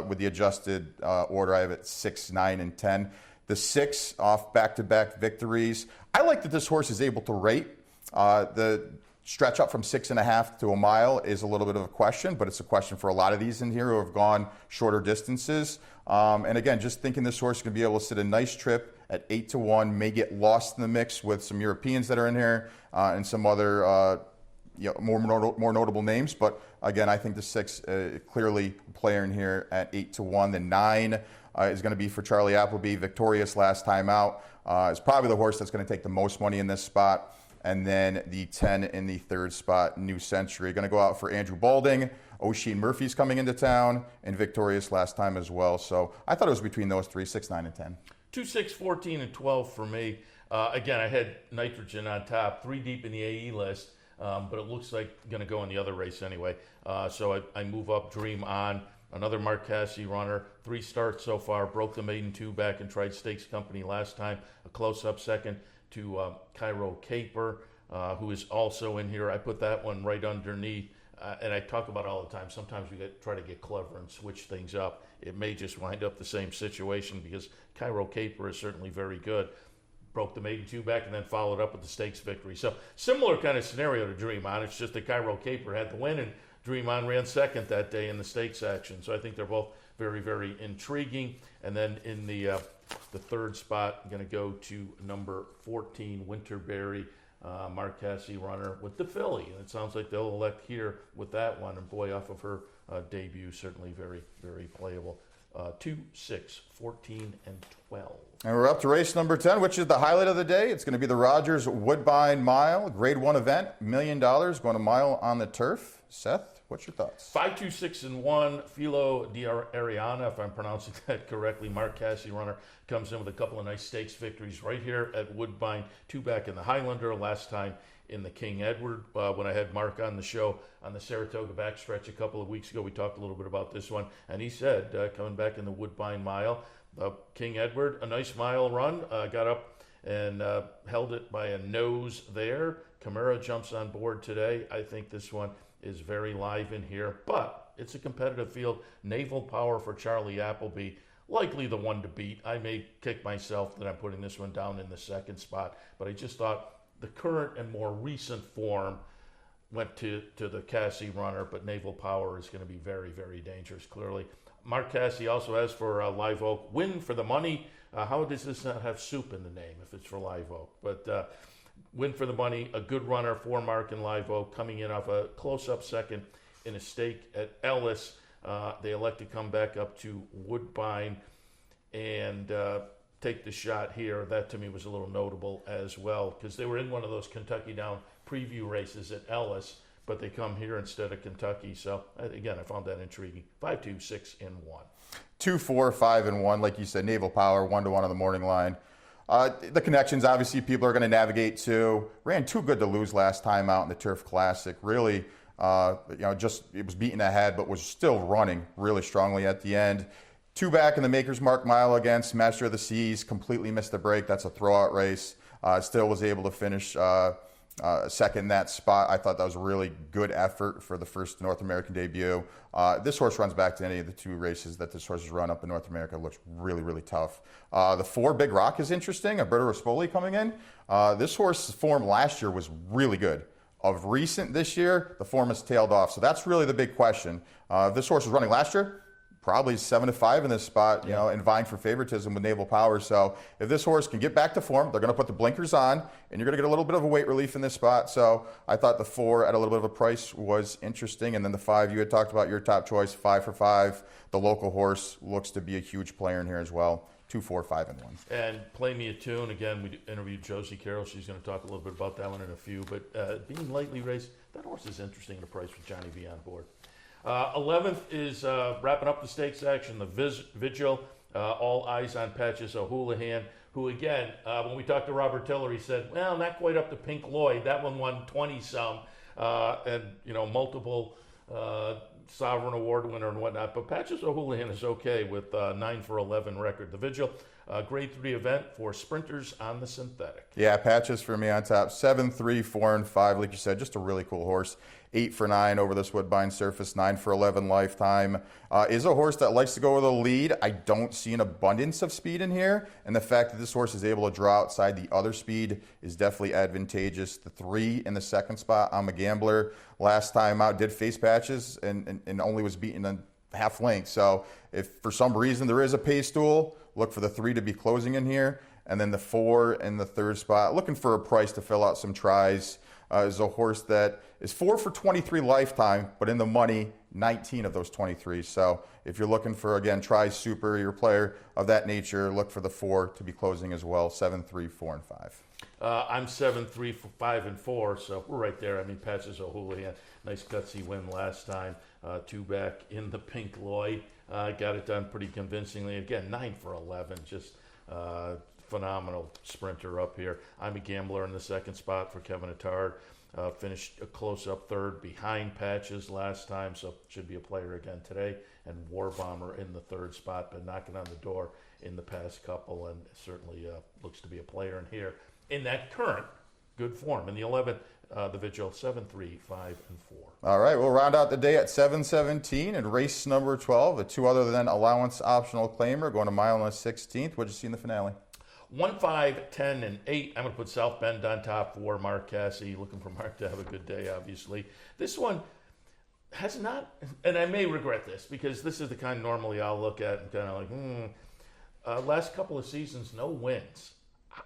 With the adjusted order, I have it 6, 9, and 10. The 6 off back-to-back victories. I like that this horse is able to rate. The stretch up from 6.5 to a mile is a little bit of a question, but it's a question for a lot of these in here who have gone shorter distances. And again, just thinking this horse is going to be able to sit a nice trip at 8 to 1, may get lost in the mix with some Europeans that are in here and some other more notable names. But again, I think the 6 clearly a player in here at 8 to 1. The 9 is going to be for Charlie Appleby, victorious last time out. Is probably the horse that's going to take the most money in this spot. And then the 10 in the 3rd spot, New Century. Going to go out for Andrew Balding. O'Sheen Murphy's coming into town and victorious last time as well. So I thought it was between those 3, 6, 9, and 10. 2, 6, 14, and 12 for me. Again, I had Nitrogen on top, 3 deep in the AE list, but it looks like going to go in the other race anyway. So I move up Dream On. Another Mark Cassidy runner, 3 starts so far, broke the maiden 2 back and tried Stakes Company last time. A close-up second to Cairo Caper, who is also in here. I put that one right underneath, and I talk about it all the time. Sometimes we try to get clever and switch things up. It may just wind up the same situation because Cairo Caper is certainly very good. Broke the maiden 2 back and then followed up with the stakes victory. So similar kind of scenario to Dream On. It's just that Cairo Caper had the win and Dream On ran second that day in the stakes action. So I think they're both very, very intriguing. And then in the 3rd spot, I'm going to go to number 14, Winterberry, Mark Cassidy runner with the filly. And it sounds like they'll elect here with that one. And boy, off of her debut, certainly very, very playable. 2, 6, 14, and 12. And we're up to race number 10, which is the highlight of the day. It's going to be the Rogers Woodbine Mile, Grade 1 event, $1 million, going a mile on the turf. Seth, what's your thoughts? 5, 2, 6, and 1. Filo di Ariana, if I'm pronouncing that correctly. Mark Cassidy runner comes in with a couple of nice stakes victories right here at Woodbine. 2 back in the Highlander, last time in the King Edward. When I had Mark on the show on the Saratoga backstretch a couple of weeks ago, we talked a little bit about this one. And he said, coming back in the Woodbine Mile, King Edward, a nice mile run, got up and held it by a nose there. Camara jumps on board today. I think this one is very live in here, but it's a competitive field. Naval Power for Charlie Appleby, likely the one to beat. I may kick myself that I'm putting this one down in the 2nd spot, but I just thought the current and more recent form went to the Cassidy runner, but Naval Power is going to be very, very dangerous, clearly. Mark Cassidy also has for Live Oak, Win for the Money. How does this not have soup in the name if it's for Live Oak? But Win for the Money, a good runner for Mark and Live Oak, coming in off a close-up second in a stake at Ellis. They elect to come back up to Woodbine and take the shot here. That to me was a little notable as well because they were in one of those Kentucky Down preview races at Ellis, but they come here instead of Kentucky. So again, I found that intriguing. 5-2, 6-1. 2, 4, 5, and 1. Like you said, Naval Power 1-1 on the morning line. The connections, obviously, people are going to navigate to. Ran too good to lose last time out in the Turf Classic. Really, just it was beaten ahead, but was still running really strongly at the end. 2 back in the Maker's Mark Mile against Master of the Seas. Completely missed the break. That's a throwout race. Still was able to finish second in that spot. I thought that was a really good effort for the first North American debut. This horse runs back to any of the 2 races that this horse has run up in North America. Looks really, really tough. The 4 Big Rock is interesting. Alberto Rispoli coming in. This horse's form last year was really good. Of recent this year, the form has tailed off. So that's really the big question. This horse was running last year. Probably 7-5 in this spot, and vying for favoritism with Naval Power. So if this horse can get back to form, they're going to put the blinkers on, and you're going to get a little bit of a weight relief in this spot. So I thought the 4 at a little bit of a price was interesting. And then the 5, you had talked about your top choice, 5 for 5. The local horse looks to be a huge player in here as well. 2, 4, 5, and 1. And Play Me a Tune. Again, we interviewed Josie Carroll. She's going to talk a little bit about that one in a few. But being lightly raced, that horse is interesting at a price with Johnny V on board. 11th is wrapping up the stakes action, the Vigil. All eyes on Patches O'Houlihan, who again, when we talked to Robert Tiller, he said, well, not quite up to Pink Lloyd. That one won 20-some, and multiple Sovereign Award winner and whatnot. But Patches O'Houlihan is okay with 9 for 11 record. The Vigil, grade 3 event for sprinters on the synthetic. Yeah, Patches for me on top. 7, 3, 4, and 5. Like you said, just a really cool horse. 8 for 9 over this Woodbine surface, 9 for 11 lifetime. Is a horse that likes to go with a lead. I don't see an abundance of speed in here, and the fact that this horse is able to draw outside the other speed is definitely advantageous. The 3 in the second spot, I'm a Gambler. Last time out, did face Patches and only was beaten on half length. So if for some reason there is a pace stool, look for the 3 to be closing in here. And then the 4 in the third spot, looking for a price to fill out some tries. Is a horse that is 4 for 23 lifetime, but in the money, 19 of those 23. So if you're looking for, again, try superior player of that nature, look for the 4 to be closing as well. 7, 3, 4, and 5. I'm 7, 3, 5, and 4, so we're right there. I mean, Patches O'Houlihan, nice gutsy win last time. 2 back in the Pink Lloyd. Got it done pretty convincingly. Again, 9 for 11, just phenomenal sprinter up here. I'm a Gambler in the second spot for Kevin Attard. Finished a close-up third behind Patches last time, so should be a player again today. And War Bomber in the third spot, but knocking on the door in the past couple, and certainly looks to be a player in here in that current good form. In the 11th, the Vigil, 7, 3, 5, and 4. All right, we'll round out the day at 7:17 and race number 12. The 2 other than allowance optional claimer going a mile and a 16th. What'd you see in the finale? 1, 5, 10, and 8. I'm going to put South Bend on top for Mark Cassey. Looking for Mark to have a good day, obviously. This one has not, and I may regret this, because this is the kind normally I'll look at and kind of like, last couple of seasons, no wins.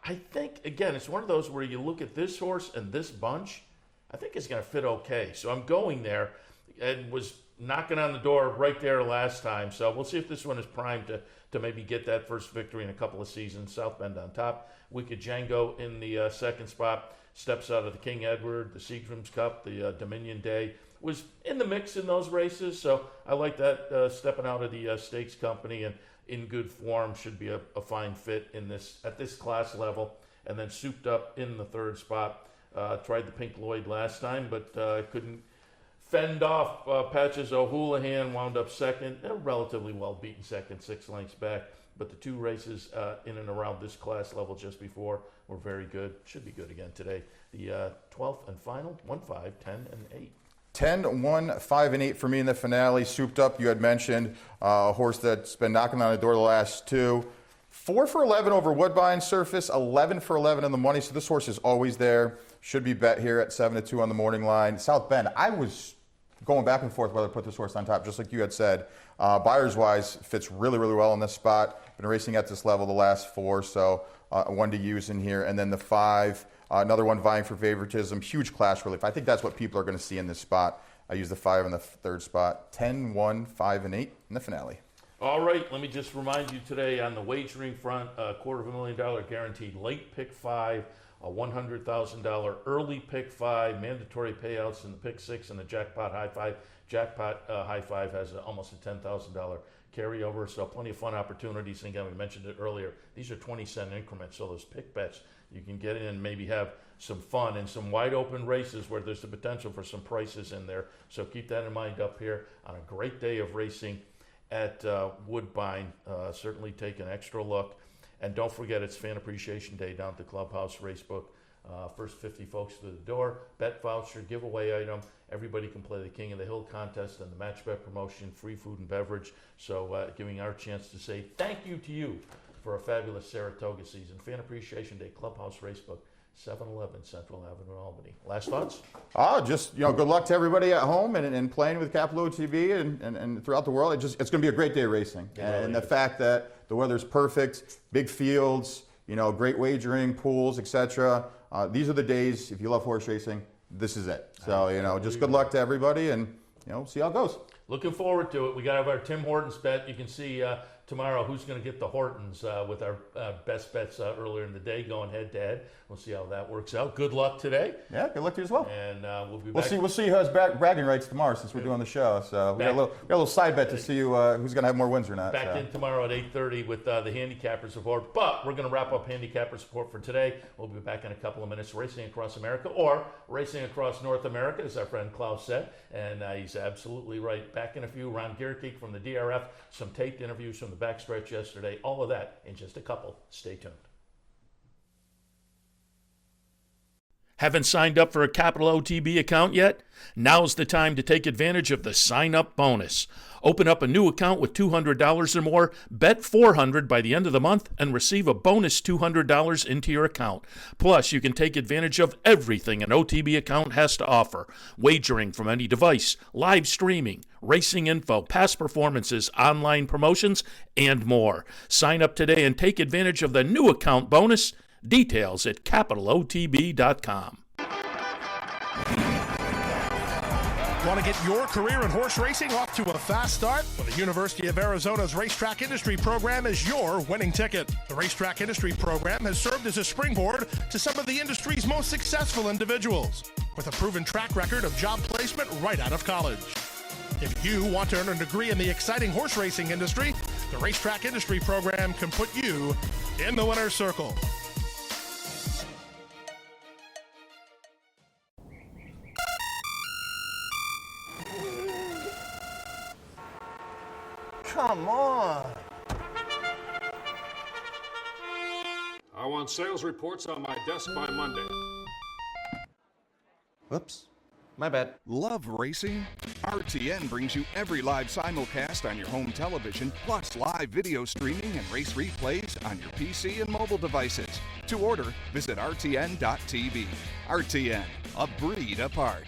I think, again, it's one of those where you look at this horse and this bunch, I think it's going to fit okay. So I'm going there, and was knocking on the door right there last time. So we'll see if this one is primed to maybe get that first victory in a couple of seasons. South Bend on top. Wicked Django in the second spot. Steps out of the King Edward, the Seagram's Cup, the Dominion Day. Was in the mix in those races. So I like that stepping out of the Stakes Company and in good form. Should be a fine fit in this at this class level. And then souped up in the third spot. Tried the Pink Lloyd last time, but couldn't fend off Patches O'Houlihan. Wound up second. A relatively well beaten second, 6 lengths back. But the 2 races in and around this class level just before were very good. Should be good again today. The 12th and final, 1, 5, 10, and 8. 10, 1, 5, and 8 for me in the finale. Souped up, you had mentioned a horse that's been knocking on the door the last 2. 4 for 11 over Woodbine surface, 11 for 11 in the money. So this horse is always there. Should be bet here at 7-2 on the morning line. South Bend, I was going back and forth whether to put this horse on top, just like you had said. Buyers-wise, fits really, really well in this spot. Been racing at this level the last 4, so one to use in here. And then the 5, another one vying for favoritism. Huge class relief. I think that's what people are going to see in this spot. I use the 5 in the third spot. 10, 1, 5, and 8 in the finale. All right, let me just remind you today on the wagering front, $250,000 guaranteed late pick 5 a $100,000 early pick 5, mandatory payouts in the pick 6 and the jackpot high 5. Jackpot high 5 has almost a $10,000 carryover, so plenty of fun opportunities. And again, we mentioned it earlier, these are 20-cent increments, so those pick bets, you can get in and maybe have some fun and some wide open races where there's the potential for some prices in there. So keep that in mind up here on a great day of racing at Woodbine. Certainly take an extra look. And don't forget, it's Fan Appreciation Day down at the Clubhouse Racebook. First 50 folks through the door, bet voucher, giveaway item. Everybody can play the King of the Hill contest and the match bet promotion, free food and beverage. So giving our chance to say thank you to you for a fabulous Saratoga season. Fan Appreciation Day, Clubhouse Racebook, 711 Central Avenue, Albany. Last thoughts? Just, good luck to everybody at home and playing with Capital OTB and throughout the world. It's going to be a great day of racing. And the fact that the weather's perfect, big fields, great wagering, pools, etc. These are the days, if you love horse racing, this is it. So, just good luck to everybody and, see how it goes. Looking forward to it. We got to have our Tim Hortons bet. You can see tomorrow who's going to get the Hortons with our best bets earlier in the day going head to head. We'll see how that works out. Good luck today. Yeah, good luck to you as well. And we'll be back. We'll see who has bragging rights tomorrow since we're doing the show. So we got a little side bet to see who's going to have more wins or not. Back in tomorrow at 8:30 with the Handicappers report. But we're going to wrap up Handicappers report for today. We'll be back in a couple of minutes. Racing Across America, or Racing Across North America, as our friend Klaus said. And he's absolutely right. Back in a few. Ron Gierkink from the DRF. Some taped interviews from the backstretch yesterday. All of that in just a couple. Stay tuned. Haven't signed up for a Capital OTB account yet? Now's the time to take advantage of the sign-up bonus. Open up a new account with $200 or more, bet $400 by the end of the month, and receive a bonus $200 into your account. Plus, you can take advantage of everything an OTB account has to offer. Wagering from any device, live streaming, racing info, past performances, online promotions, and more. Sign up today and take advantage of the new account bonus. Details at capitalotb.com. Want to get your career in horse racing off to a fast start? Well, the University of Arizona's Racetrack Industry Program is your winning ticket. The Racetrack Industry Program has served as a springboard to some of the industry's most successful individuals, with a proven track record of job placement right out of college. If you want to earn a degree in the exciting horse racing industry, the Racetrack Industry Program can put you in the winner's circle. Come on. I want sales reports on my desk by Monday. Whoops. My bad. Love racing? RTN brings you every live simulcast on your home television, plus live video streaming and race replays on your PC and mobile devices. To order, visit rtn.tv. RTN, a breed apart.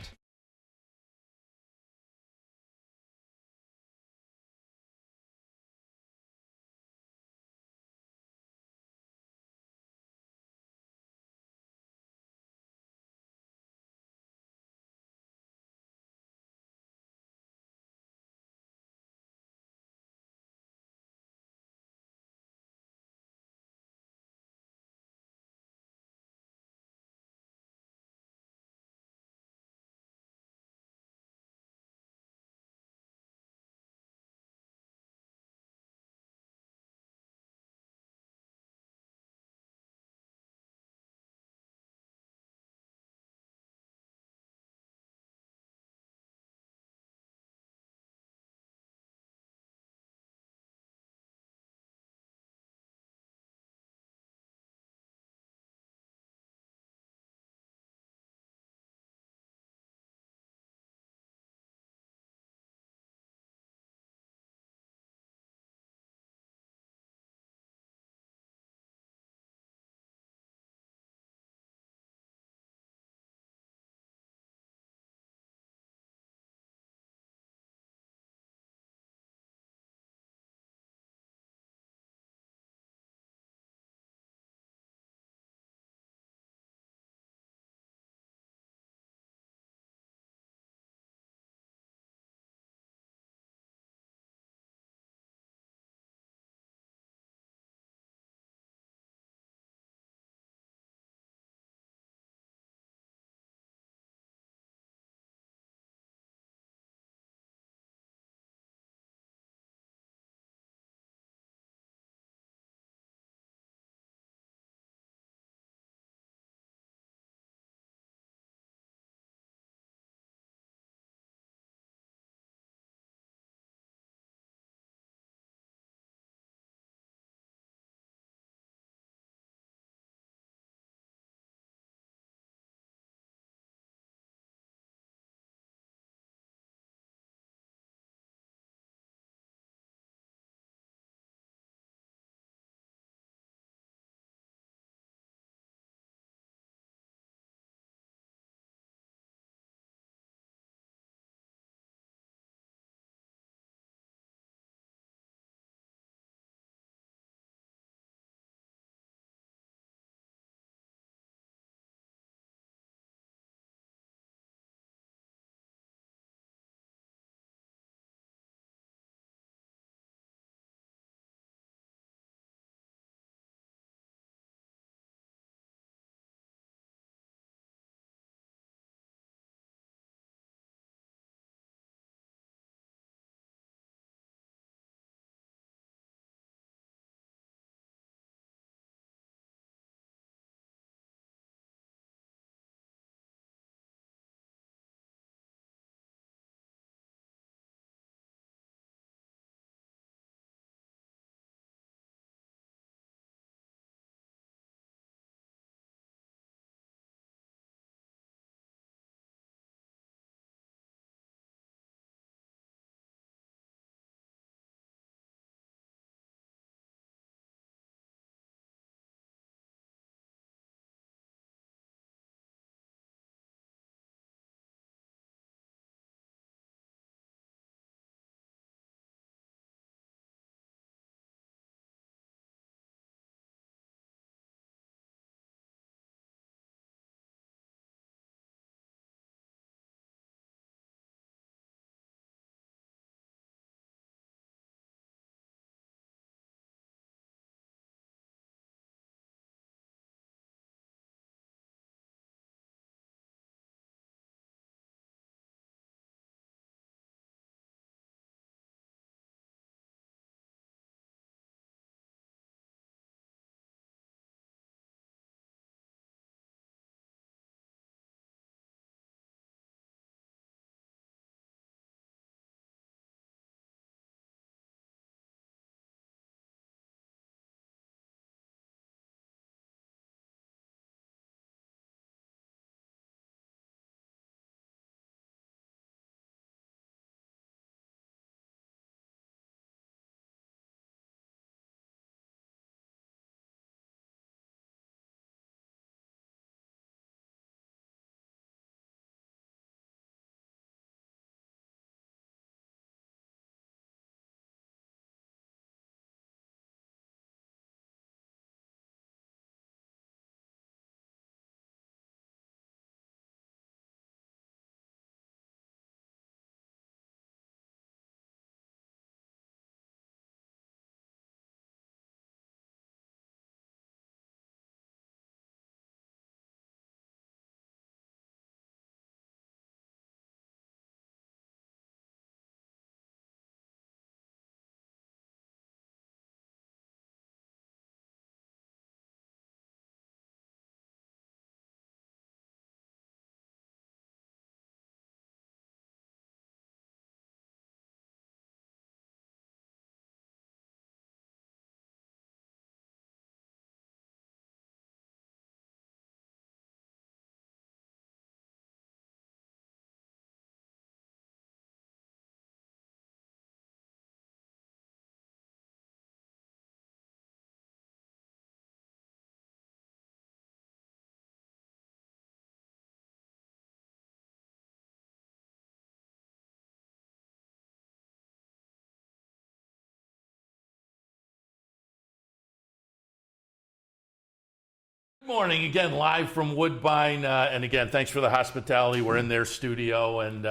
Good morning again, live from Woodbine, and again, thanks for the hospitality. We're in their studio, and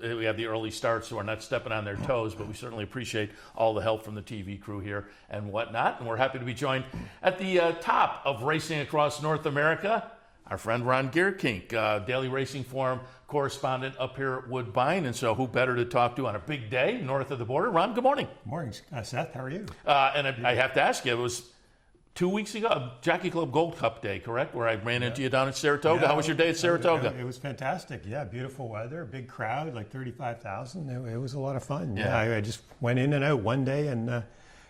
we have the early start, so we're not stepping on their toes, but we certainly appreciate all the help from the TV crew here and whatnot. And we're happy to be joined at the top of racing across North America, our friend Ron Gierkink, Daily Racing Forum correspondent up here at Woodbine. And so who better to talk to on a big day north of the border? Ron, good morning. Good morning, Seth. How are you? And I have to ask you, it was 2 weeks ago, Jockey Club Gold Cup Day, correct? Where I ran into you down at Saratoga. How was your day at Saratoga? It was fantastic. Yeah, beautiful weather, big crowd, like 35,000. It was a lot of fun. Yeah, I just went in and out one day and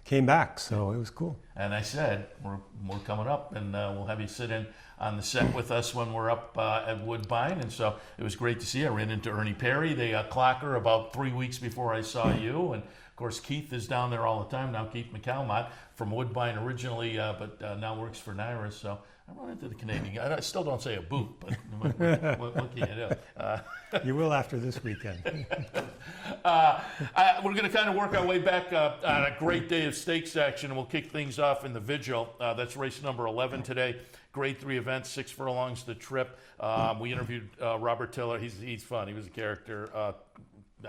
came back, so it was cool. And I said, we're coming up, and we'll have you sit in on the set with us when we're up at Woodbine. And so it was great to see you. I ran into Ernie Perry, the clocker, about 3 weeks before I saw you. And of course, Keith is down there all the time now. Keith McCalmont from Woodbine originally, but now works for Naira. So I run into the Canadian guy. I still don't say a boot, but what can you do? You will after this weekend. We're going to kind of work our way back on a great day of stakes action. We'll kick things off in the Vigil. That's race number 11 today. Grade 3 event, 6 furlongs the trip. We interviewed Robert Tiller. He's fun. He was a character.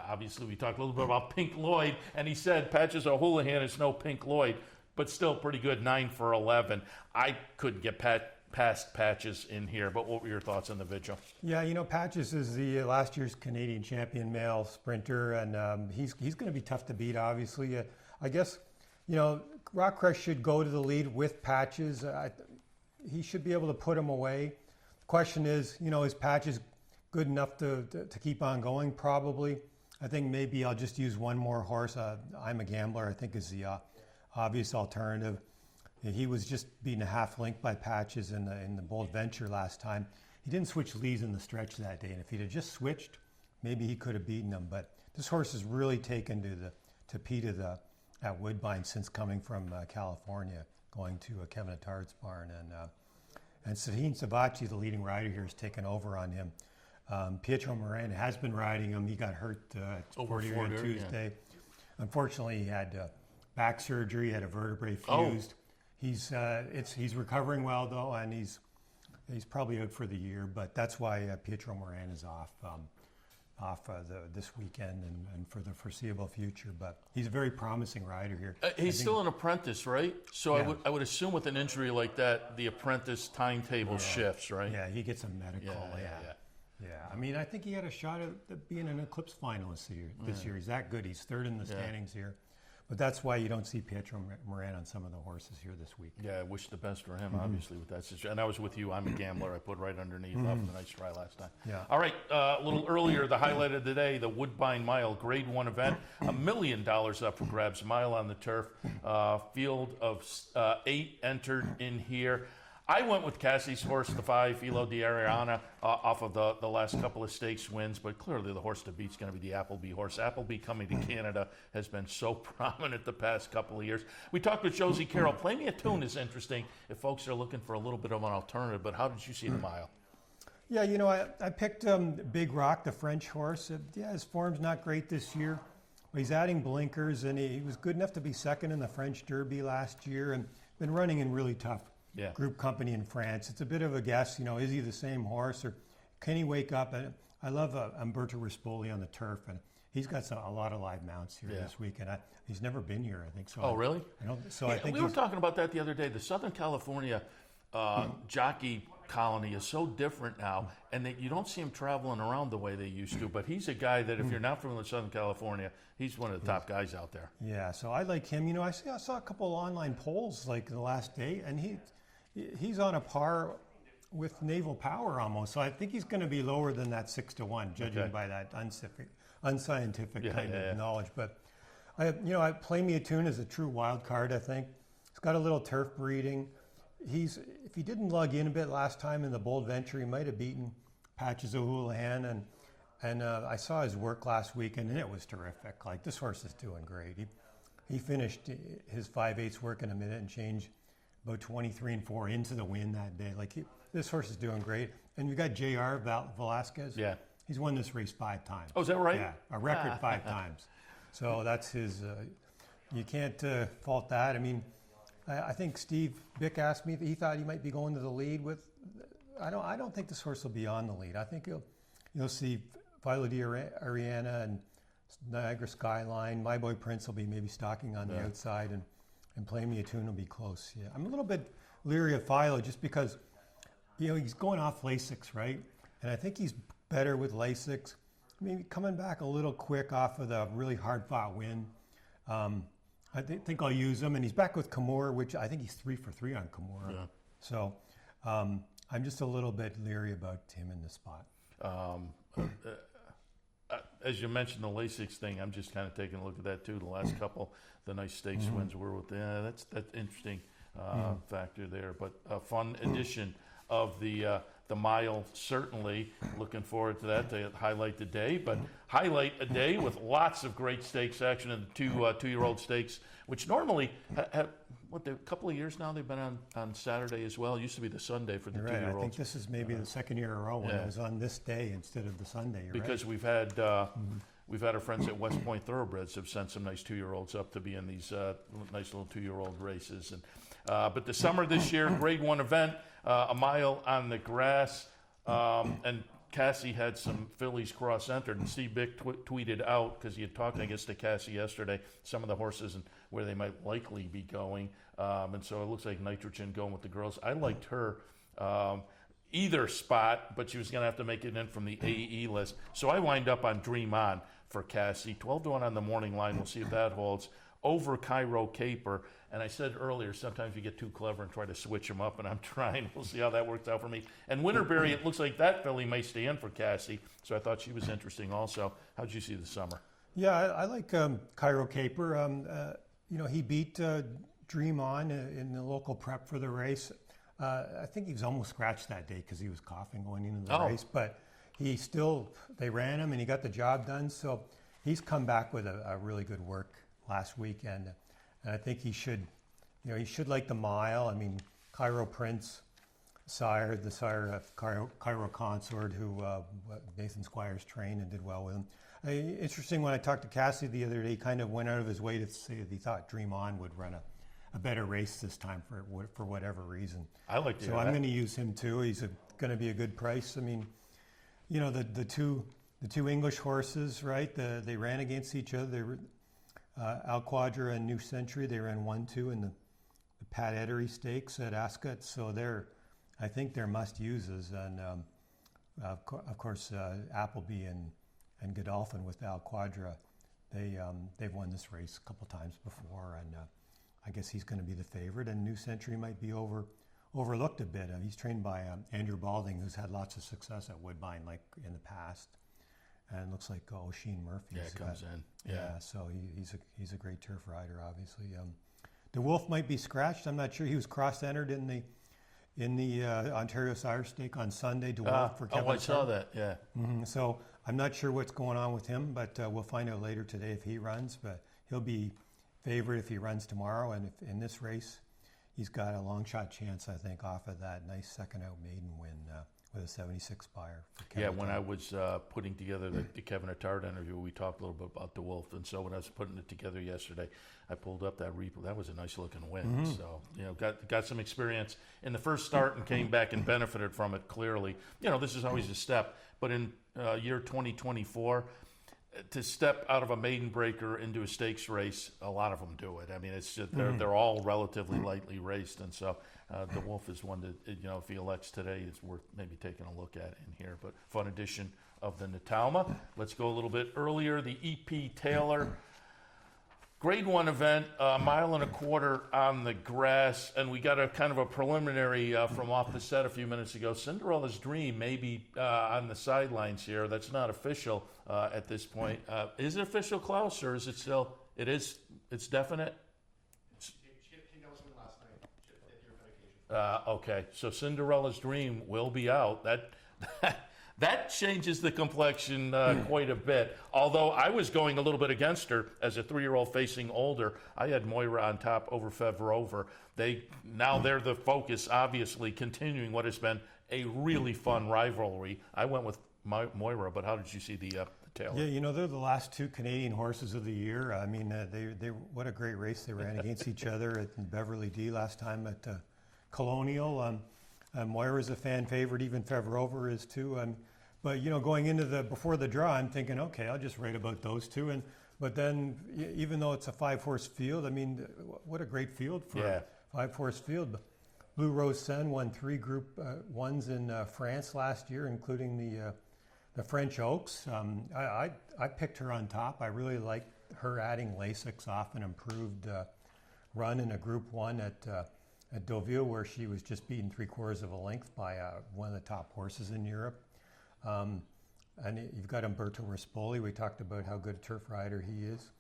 Obviously, we talked a little bit about Pink Lloyd, and he said Patches O'Houlihan is no Pink Lloyd, but still pretty good, 9 for 11. I couldn't get past Patches in here, but what were your thoughts on the Vigil? Yeah, Patches is the last year's Canadian champion male sprinter, and he's going to be tough to beat, obviously. I guess, Rockcrest should go to the lead with Patches. He should be able to put him away. The question is Patches good enough to keep on going? Probably. I think maybe I'll just use one more horse. I'm a Gambler, I think, is the obvious alternative. He was just beaten a half length by Patches in the Bold Venture last time. He didn't switch leads in the stretch that day, and if he'd have just switched, maybe he could have beaten him. But this horse has really taken to PETA at Woodbine since coming from California, going to Kevin Attard's barn, and Saheen Savachi, the leading rider here, has taken over on him. Pietro Moran has been riding him. He got hurt on Tuesday. Yeah. Unfortunately, he had back surgery. He had a vertebrae fused. He's recovering well though, and he's probably out for the year. But that's why Pietro Moran is off this weekend and for the foreseeable future. But he's a very promising rider here. He's still an apprentice, right? So yeah. I would assume with an injury like that, the apprentice timetable shifts, right? Yeah, he gets a medical. Yeah, I think he had a shot at being an Eclipse finalist this year. He's that good. He's third in the standings here. But that's why you don't see Pietro Moran on some of the horses here this week. Yeah, I wish the best for him, obviously, with that situation. And I was with you. I'm a Gambler. I put right underneath after the nice try last time. Yeah. All right, a little earlier, the highlight of the day, the Woodbine Mile, Grade 1 event. $1 million up for grabs, mile on the turf. Field of 8 entered in here. I went with Cassie's horse, the 5, Filo di Ariana, off of the last couple of stakes wins, but clearly the horse to beat's going to be the Appleby horse. Appleby coming to Canada has been so prominent the past couple of years. We talked with Josie Carroll. Play Me a Tune is interesting if folks are looking for a little bit of an alternative, but how did you see the mile? Yeah, I picked Big Rock, the French horse. His form's not great this year. He's adding blinkers, and he was good enough to be second in the French Derby last year and been running in really tough group company in France. It's a bit of a guess, is he the same horse or can he wake up? And I love Umberto Rispoli on the turf, and he's got a lot of live mounts here this week, and he's never been here, I think. So. Oh, really? I think we were talking about that the other day. The Southern California jockey colony is so different now, and that you don't see him traveling around the way they used to. But he's a guy that if you're not from Southern California, he's one of the top guys out there. Yeah, so I like him. I saw a couple of online polls like the last day, and he's on a par with Naval Power almost. So I think he's going to be lower than that 6-1, judging by that unscientific kind of knowledge. But I Play Me a Tune is a true wild card. I think he's got a little turf breeding. If he didn't lug in a bit last time in the Bold Venture, he might have beaten Patches O'Houlihan. And I saw his work last weekend, and it was terrific. Like, this horse is doing great. He finished his 5/8 work in a minute and change, about 23 4 into the win that day. Like, this horse is doing great. And you got J.R. Velasquez. Yeah. He's won this race 5 times. Oh, is that right? Yeah, a record 5 times. So that's his. You can't fault that. I think Steve Bick asked me if he thought he might be going to the lead with. I don't think this horse will be on the lead. I think you'll see Philo di Ariana and Niagara Skyline. My Boy Prince will be maybe stalking on the outside, and Play Me a Tune will be close. Yeah, I'm a little bit leery of Philo just because, he's going off Lasix, right? And I think he's better with Lasix. Maybe coming back a little quick off of the really hard-fought win. I think I'll use him, and he's back with Kimura, which I think he's 3 for 3 on Kimura. Yeah. So I'm just a little bit leery about him in this spot. As you mentioned the Lasix thing, I'm just kind of taking a look at that too. The last couple, the nice stakes wins were with that's interesting factor there. But a fun edition of the mile, certainly. Looking forward to that to highlight the day. But highlight a day with lots of great stakes action in the two-year-old stakes, which normally have a couple of years now they've been on Saturday as well. It used to be the Sunday for the two-year-olds. I think this is maybe the second year in a row when it was on this day instead of the Sunday. Because we've had our friends at West Point Thoroughbreds have sent some nice two-year-olds up to be in these nice little two-year-old races. And but the summer this year, Grade 1 event, a mile on the grass, and Cassie had some fillies cross-entered, and Steve Bick tweeted out, because he had talked, I guess, to Cassie yesterday, some of the horses and where they might likely be going. And so it looks like Nitrogen going with the girls. I liked her either spot, but she was going to have to make it in from the AE list. So I wind up on Dream On for Cassie. 12-1 on the morning line. We'll see if that holds. Over Cairo Caper. And I said earlier, sometimes you get too clever and try to switch them up, and I'm trying. We'll see how that works out for me. And Winterberry, it looks like that filly may stay in for Cassie, so I thought she was interesting also. How'd you see the summer? Yeah, I like Cairo Caper. He beat Dream On in the local prep for the race. I think he was almost scratched that day because he was coughing going into the race, but they ran him and he got the job done. So he's come back with a really good work last weekend. And I think he should like the mile. I mean, Cairo Prince, the sire of Cairo Consort, who Nathan Squires trained and did well with him. Interesting, when I talked to Cassie the other day, he kind of went out of his way to say that he thought Dream On would run a better race this time for whatever reason. I like So I'm going to use him too. He's going to be a good price. I mean, the two English horses, right? They ran against each other. They were Al Quadra and New Century. They ran 1-2 in the Pat Ettery Stakes at Ascot. So I think they're must uses. And of course, Appleby and Godolphin with Al Quadra, they've won this race a couple times before, and I guess he's going to be the favorite. And New Century might be overlooked a bit. He's trained by Andrew Balding, who's had lots of success at Woodbine, like in the past. And it looks like O'Sheen Murphy comes in. Yeah, so he's a great turf rider, obviously. De Wolf might be scratched. I'm not sure. He was cross-entered in the Ontario Sire Stake on Sunday. De Wolf for Kevin Attard. I saw that. Yeah. Mm-hmm. So I'm not sure what's going on with him, but we'll find out later today if he runs. But he'll be favorite if he runs tomorrow. And if in this race, he's got a long shot chance, I think, off of that nice second out maiden win. With a 76 buyer. When I was putting together the Kevin Attard interview, we talked a little bit about De Wolf, and so when I was putting it together yesterday, I pulled up that replay. That was a nice looking win. Mm-hmm. So got some experience in the first start and came back and benefited from it clearly. This is always a step, but in year 2024. To step out of a maiden breaker into a stakes race, a lot of them do it. I mean, it's just, they're all relatively lightly raced, and so the Wolf is one that if he elects today, it's worth maybe taking a look at in here. But fun edition of the Natalma. Let's go a little bit earlier. The E.P. Taylor Grade 1 event, a mile and a quarter on the grass, and we got a kind of a preliminary from off the set a few minutes ago. Cinderella's Dream may be on the sidelines here. That's not official at this point. Is it official, Klaus, or is it still? It is. It's definite. She knows me last night. She did your medication. Okay, so Cinderella's Dream will be out. That changes the complexion quite a bit. Although I was going a little bit against her as a 3-year-old facing older. I had Moira on top over Fevrover. They're the focus, obviously, continuing what has been a really fun rivalry. I went with Moira, but how did you see the Taylor. Yeah, you know, they're the last two Canadian horses of the year. I mean, they what a great race they ran against each other at Beverly D last time at Colonial. Moira's a fan favorite, even Favrover is too. But you know, going into before the draw, I'm thinking, okay, I'll just write about those two. But then, even though it's a 5-horse field, I mean, what a great field for a 5-horse field. Blue Rose Sen won 3 Group 1s in France last year, including the French Oaks. I picked her on top. I really like her adding Lasix off an improved run in a Group 1 at Deauville, where she was just beaten 3/4 of a length by one of the top horses in Europe. And you've got Umberto Rispoli. We talked about how good a turf rider he is.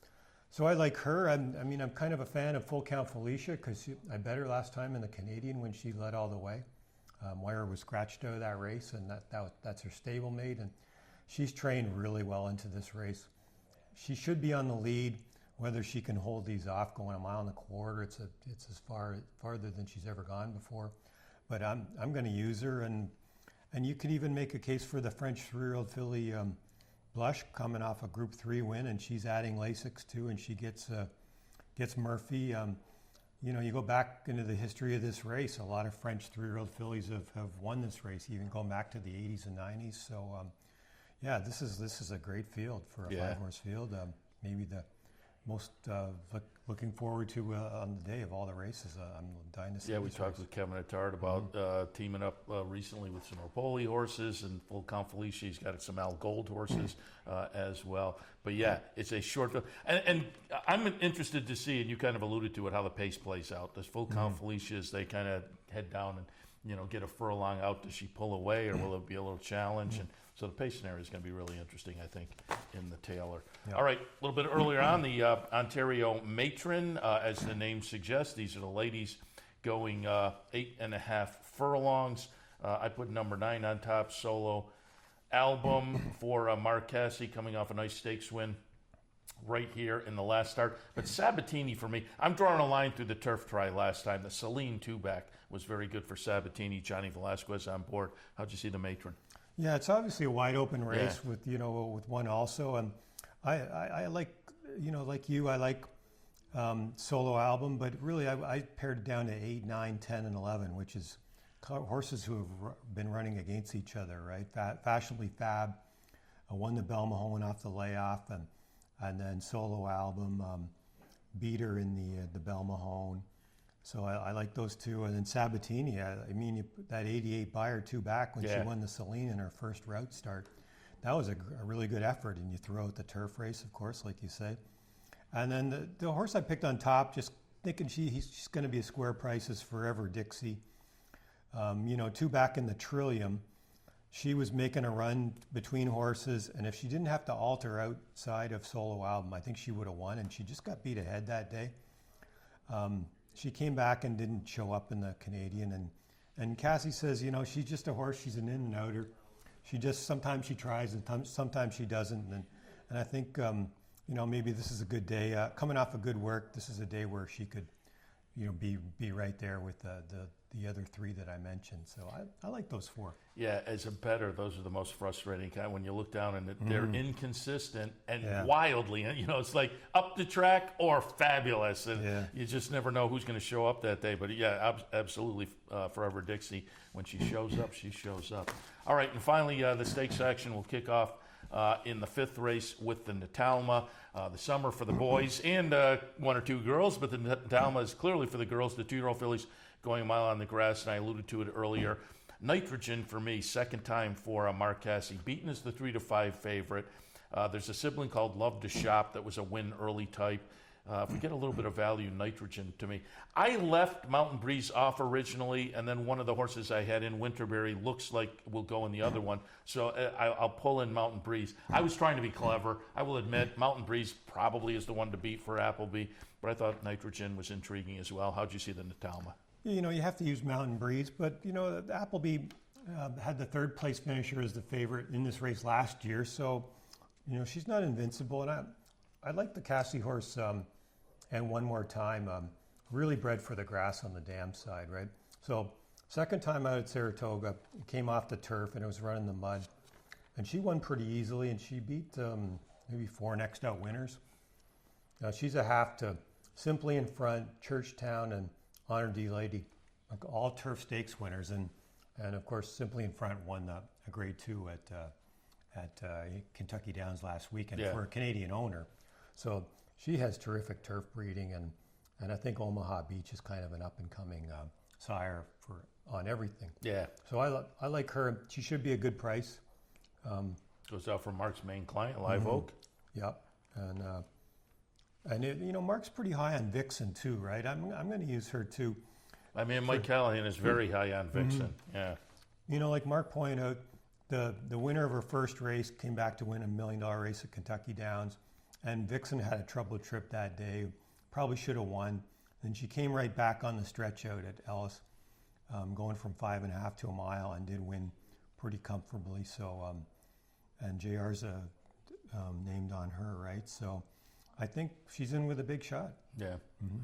So I like her. I mean, I'm kind of a fan of Full Count Felicia because I bet her last time in the Canadian when she led all the way. Moira was scratched out of that race, and that's her stablemate. And she's trained really well into this race. She should be on the lead. Whether she can hold these off going 1.25 miles, it's as farther than she's ever gone before. But I'm going to use her, and you could even make a case for the French 3-year-old filly Blush coming off a Group 3 win, and she's adding Lasix too, and she gets Murphy. You know, you go back into the history of this race, a lot of French 3-year-old fillies have won this race, even going back to the 80s and 90s. So, yeah, this is a great field for a 5-horse field. Maybe the most looking forward to on the day of all the races. I'm dying to see. Yeah, we talked with Kevin Attard about teaming up recently with some Rapoli horses and Full Count Felicia. He's got some Al Gold horses as well. But yeah, it's a short field. And I'm interested to see, and you kind of alluded to it, how the pace plays out. Does Full Count Felicia, as they kind of head down and, you know, get a furlong out, does she pull away, or will it be a little challenge? And so the pace scenario is going to be really interesting, I think, in the Taylor. Yeah. All right, a little bit earlier on, the Ontario Matron, as the name suggests, these are the ladies going 8.5 furlongs. I put number 9 on top, Solo Album for Mark Casse, coming off a nice stakes win right here in the last start. But Sabatini, for me, I'm drawing a line through the turf try last time. The Celine 2-back was very good for Sabatini. Johnny Velasquez on board. How'd you see the Matron? Yeah, it's obviously a wide open race with one also, and I like, you know, like you, I like Solo Album, but really I pared it down to 8, 9, 10, and 11, which is horses who have been running against each other, right? Fashionably Fab won the Belmahone off the layoff, and then Solo Album beat her in the Belmahone. So I like those two. And then Sabatini, I mean, that 88 Beyer 2-back when she won the Celine in her first route start, that was a really good effort. And you throw out the turf race, of course, like you say. And then the horse I picked on top, just thinking she's going to be a square price, is Forever Dixie. You know, 2-back in the Trillium, she was making a run between horses, and if she didn't have to alter outside of Solo Album, I think she would have won, and she just got beat ahead that day. She came back and didn't show up in the Canadian, and Cassie says, you know, she's just a horse, she's an in and outer. She just, sometimes she tries and sometimes she doesn't, and I think, you know, maybe this is a good day. Coming off a good work, this is a day where she could, you know, be right there with the other 3 that I mentioned. So I like those 4. Yeah, as a bettor, those are the most frustrating kind. When you look down and they're inconsistent and wildly, you know, it's like up the track or fabulous, and you just never know who's going to show up that day. But yeah, absolutely, Forever Dixie, when she shows up, she shows up. All right, and finally, the stakes action will kick off in the 5th race with the Natalma. The summer for the boys and 1 or 2 girls, but the Natalma is clearly for the girls. The 2-year-old fillies going a mile on the grass, and I alluded to it earlier. Nitrogen for me, second time for Mark Casse. Beaten is the 3-5 favorite. There's a sibling called Love to Shop that was a win early type. If we get a little bit of value, Nitrogen to me. I left Mountain Breeze off originally, and then one of the horses I had in Winterberry looks like will go in the other one. So I'll pull in Mountain Breeze. I was trying to be clever. I will admit Mountain Breeze probably is the one to beat for Appleby, but I thought Nitrogen was intriguing as well. How'd you see the Natalma? You know, you have to use Mountain Breeze, but, you know, Appleby had the 3rd place finisher as the favorite in this race last year, so, you know, she's not invincible, and I like the Casse horse, and One More Time, really bred for the grass on the dam side, right? So, second time out at Saratoga, came off the turf, and it was running the mud. and she won pretty easily, and she beat maybe 4 next out winners. She's a half to Simply in Front, Churchtown, and Honor D Lady, all turf stakes winners, and of course Simply in Front won a grade 2 at Kentucky Downs last weekend for a Canadian owner. So she has terrific turf breeding, and I think Omaha Beach is kind of an up-and-coming sire on everything. Yeah. So I like her. She should be a good price. Goes out from Mark's main client, Live Oak. Yep. And it, Mark's pretty high on Vixen too, right? I'm going to use her too. I mean, Mike Callahan is very high on Vixen. Yeah. Like Mark pointed out, the winner of her first race came back to win $1 million race at Kentucky Downs, and Vixen had a troubled trip that day. Probably should have won. And she came right back on the stretch out at Ellis, going from 5.5 to a mile, and did win pretty comfortably. So, and JR's named on her, right? So I think she's in with a big shot. Yeah,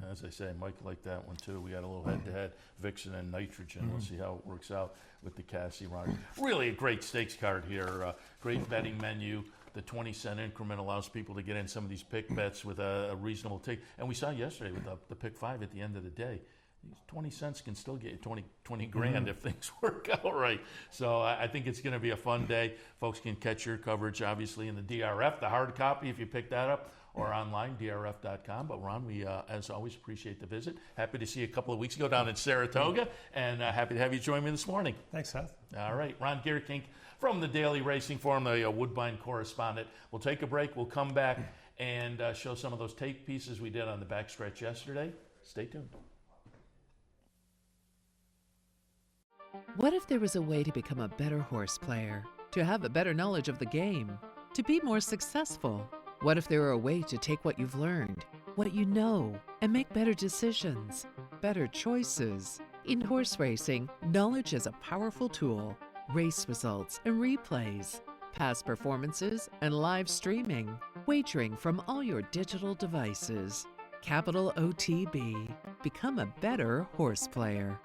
as I say, Mike liked that one too. We got a little head-to-head, Vixen and Nitrogen. We'll see how it works out with the Cassie Ron. Really a great stakes card here. Great betting menu. The 20-cent increment allows people to get in some of these pick bets with a reasonable take. And we saw yesterday with the pick 5 at the end of the day. These 20 cents can still get you 20 grand if things work out right. So I think it's going to be a fun day. Folks can catch your coverage, obviously, in the DRF, the hard copy, if you pick that up, or online, drf.com. But Ron, we, as always, appreciate the visit. Happy to see you a couple of weeks ago down in Saratoga, and happy to have you join me this morning. Thanks, Seth. All right, Ron Gierkink from the Daily Racing Forum, the Woodbine correspondent. We'll take a break. We'll come back and show some of those tape pieces we did on the backstretch yesterday. Stay tuned. What if there was a way to become a better horse player, to have a better knowledge of the game, to be more successful? What if there were a way to take what you've learned, what you know, and make better decisions, better choices? In horse racing, knowledge is a powerful tool. Race results and replays, past performances and live streaming, wagering from all your digital devices. Capital OTB. Become a better horse player.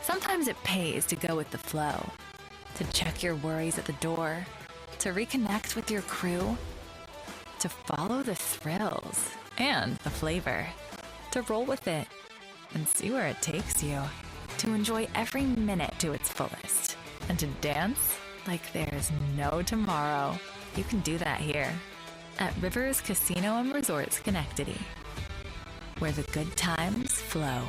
Sometimes it pays to go with the flow, to check your worries at the door, to reconnect with your crew, to follow the thrills and the flavor, to roll with it and see where it takes you, to enjoy every minute to its fullest, and to dance like there's no tomorrow. You can do that here at Rivers Casino and Resorts Schenectady, where the good times flow.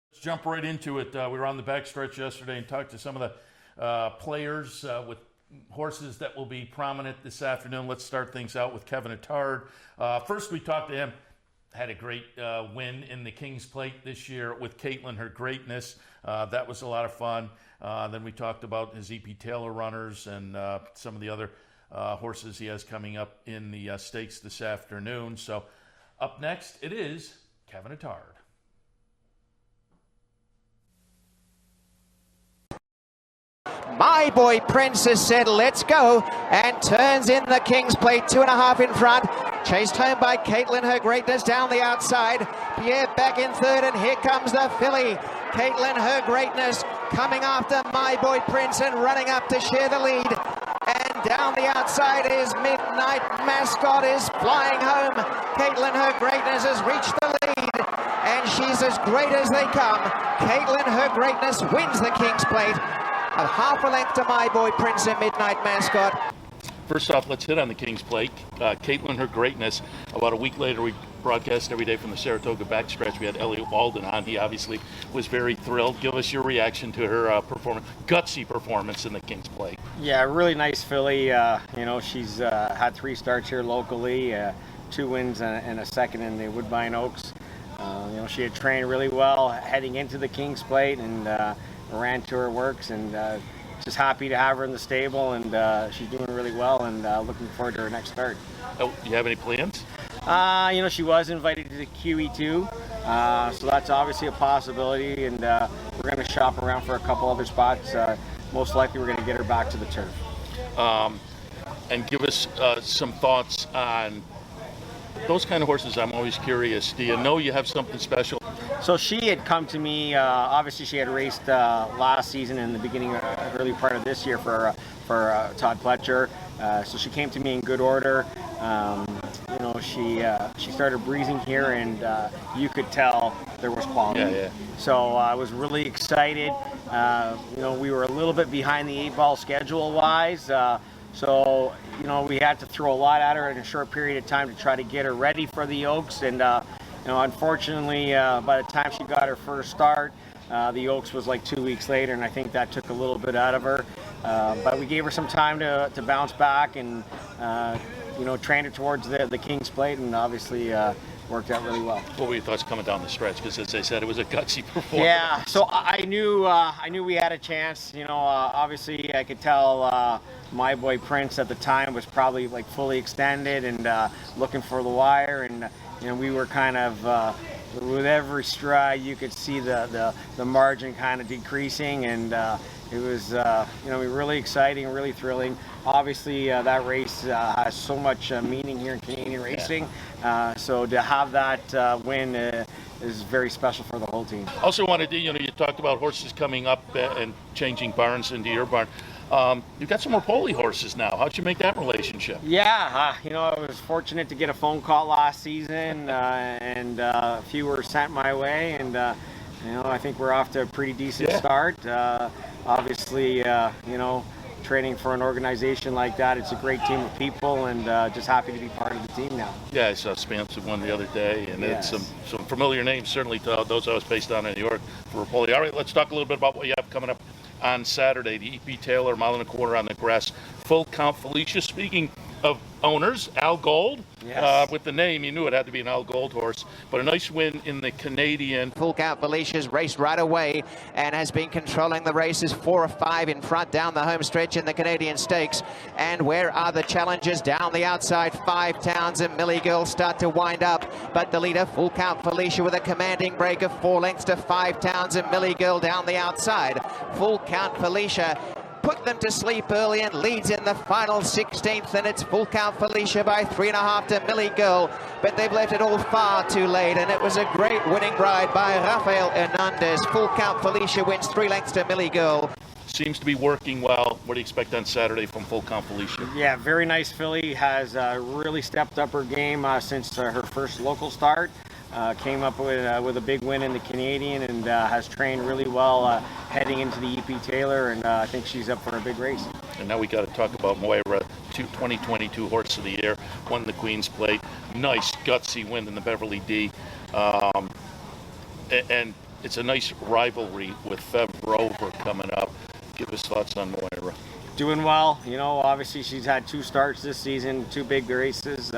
Let's jump right into it. We were on the backstretch yesterday and talked to some of the players with horses that will be prominent this afternoon. Let's start things out with Kevin Attard. First, we talked to him. Had a great win in the King's Plate this year with Caitlin, her greatness. That was a lot of fun. Then we talked about his EP Taylor runners and some of the other horses he has coming up in the stakes this afternoon. So up next, it is Kevin Attard. My Boy Princess said, let's go, and turns in the King's Plate, 2.5 in front. Chased home by Caitlin, her greatness down the outside. Pierre back in third, and here comes the filly. Caitlin, her greatness, coming after My Boy Prince and running up to share the lead. And down the outside is Midnight Mascot is flying home. Caitlin, her greatness, has reached the lead, and she's as great as they come. Caitlin, her greatness, wins the King's Plate. A half a length to My Boy Prince and Midnight Mascot. First off, let's hit on the King's Plate. Caitlin, her greatness. About a week later, we broadcast every day from the Saratoga backstretch. We had Elliot Walden on. He obviously was very thrilled. Give us your reaction to her performance, gutsy performance in the King's Plate. Yeah, really nice filly. You know, she's had 3 starts here locally, 2 wins and a second in the Woodbine Oaks. You know, she had trained really well heading into the King's Plate and ran to her works, and just happy to have her in the stable, and she's doing really well, and looking forward to her next start. Oh, you have any plans? You know, she was invited to the QE2, so that's obviously a possibility, and we're going to shop around for a couple other spots. Most likely we're going to get her back to the turf. And give us some thoughts on those kind of horses. I'm always curious. Do you know you have something special? So she had come to me, obviously she had raced last season and the beginning, early part of this year for Todd Pletcher. So she came to me in good order. You know, she started breezing here, and you could tell there was quality. Yeah. So I was really excited. You know, we were a little bit behind the 8-ball schedule-wise. So, you know, we had to throw a lot at her in a short period of time to try to get her ready for the Oaks. And, you know, unfortunately, by the time she got her first start, the Oaks was like 2 weeks later, and I think that took a little bit out of her. But we gave her some time to bounce back and, you know, train her towards the King's Plate, and obviously worked out really well. What were your thoughts coming down the stretch? Because as I said, it was a gutsy performance. Yeah, so I knew we had a chance. You know, obviously I could tell my boy Prince at the time was probably like fully extended and looking for the wire, and you know, we were kind of with every stride you could see the margin kind of decreasing, and it was you know, really exciting, really thrilling. Obviously that race has so much meaning here in Canadian racing, so to have that win is very special for the whole team. Also wanted to, you know, you talked about horses coming up and changing barns into your barn. You've got some more Poli horses now. How'd you make that relationship? Yeah, you know, I was fortunate to get a phone call last season, and a few were sent my way, and you know, I think we're off to a pretty decent start. Obviously, you know, training for an organization like that, it's a great team of people, and just happy to be part of the team now. Yeah, I saw Spence won the other day, and Yes. it's some familiar names, certainly to those I was based down in New York for Poli. All right, let's talk a little bit about what you have coming up on Saturday. The E.P. Taylor, 1.25 miles on the grass. Full count Felicia. Speaking of owners, Al Gold. Yes. With the name, you knew it had to be an Al Gold horse, but a nice win in the Canadian. Full count Felicia's raced right away and has been controlling the races 4 or 5 in front down the home stretch in the Canadian Stakes. And where are the challengers? Down the outside, 5 Towns and Millie Girl start to wind up, but the leader, Full Count Felicia, with a commanding break of 4 lengths to 5 Towns and Millie Girl down the outside. Full Count Felicia put them to sleep early and leads in the final 16th, and it's Full Count Felicia by 3.5 to Millie Girl, but they've left it all far too late, and it was a great winning ride by Rafael Hernandez. Full Count Felicia wins 3 lengths to Millie Girl. Seems to be working well. What do you expect on Saturday from Full Count Felicia? Yeah, very nice filly. Has really stepped up her game since her first local start. Came up with a big win in the Canadian, and has trained really well heading into the E.P. Taylor, and I think she's up for a big race. And now we got to talk about Moira, 2022 Horse of the Year, won the Queen's Plate. Nice gutsy win in the Beverly D. And it's a nice rivalry with Fev Rover coming up. Give us thoughts on Moira. Doing well. You know, obviously she's had 2 starts this season, 2 big races.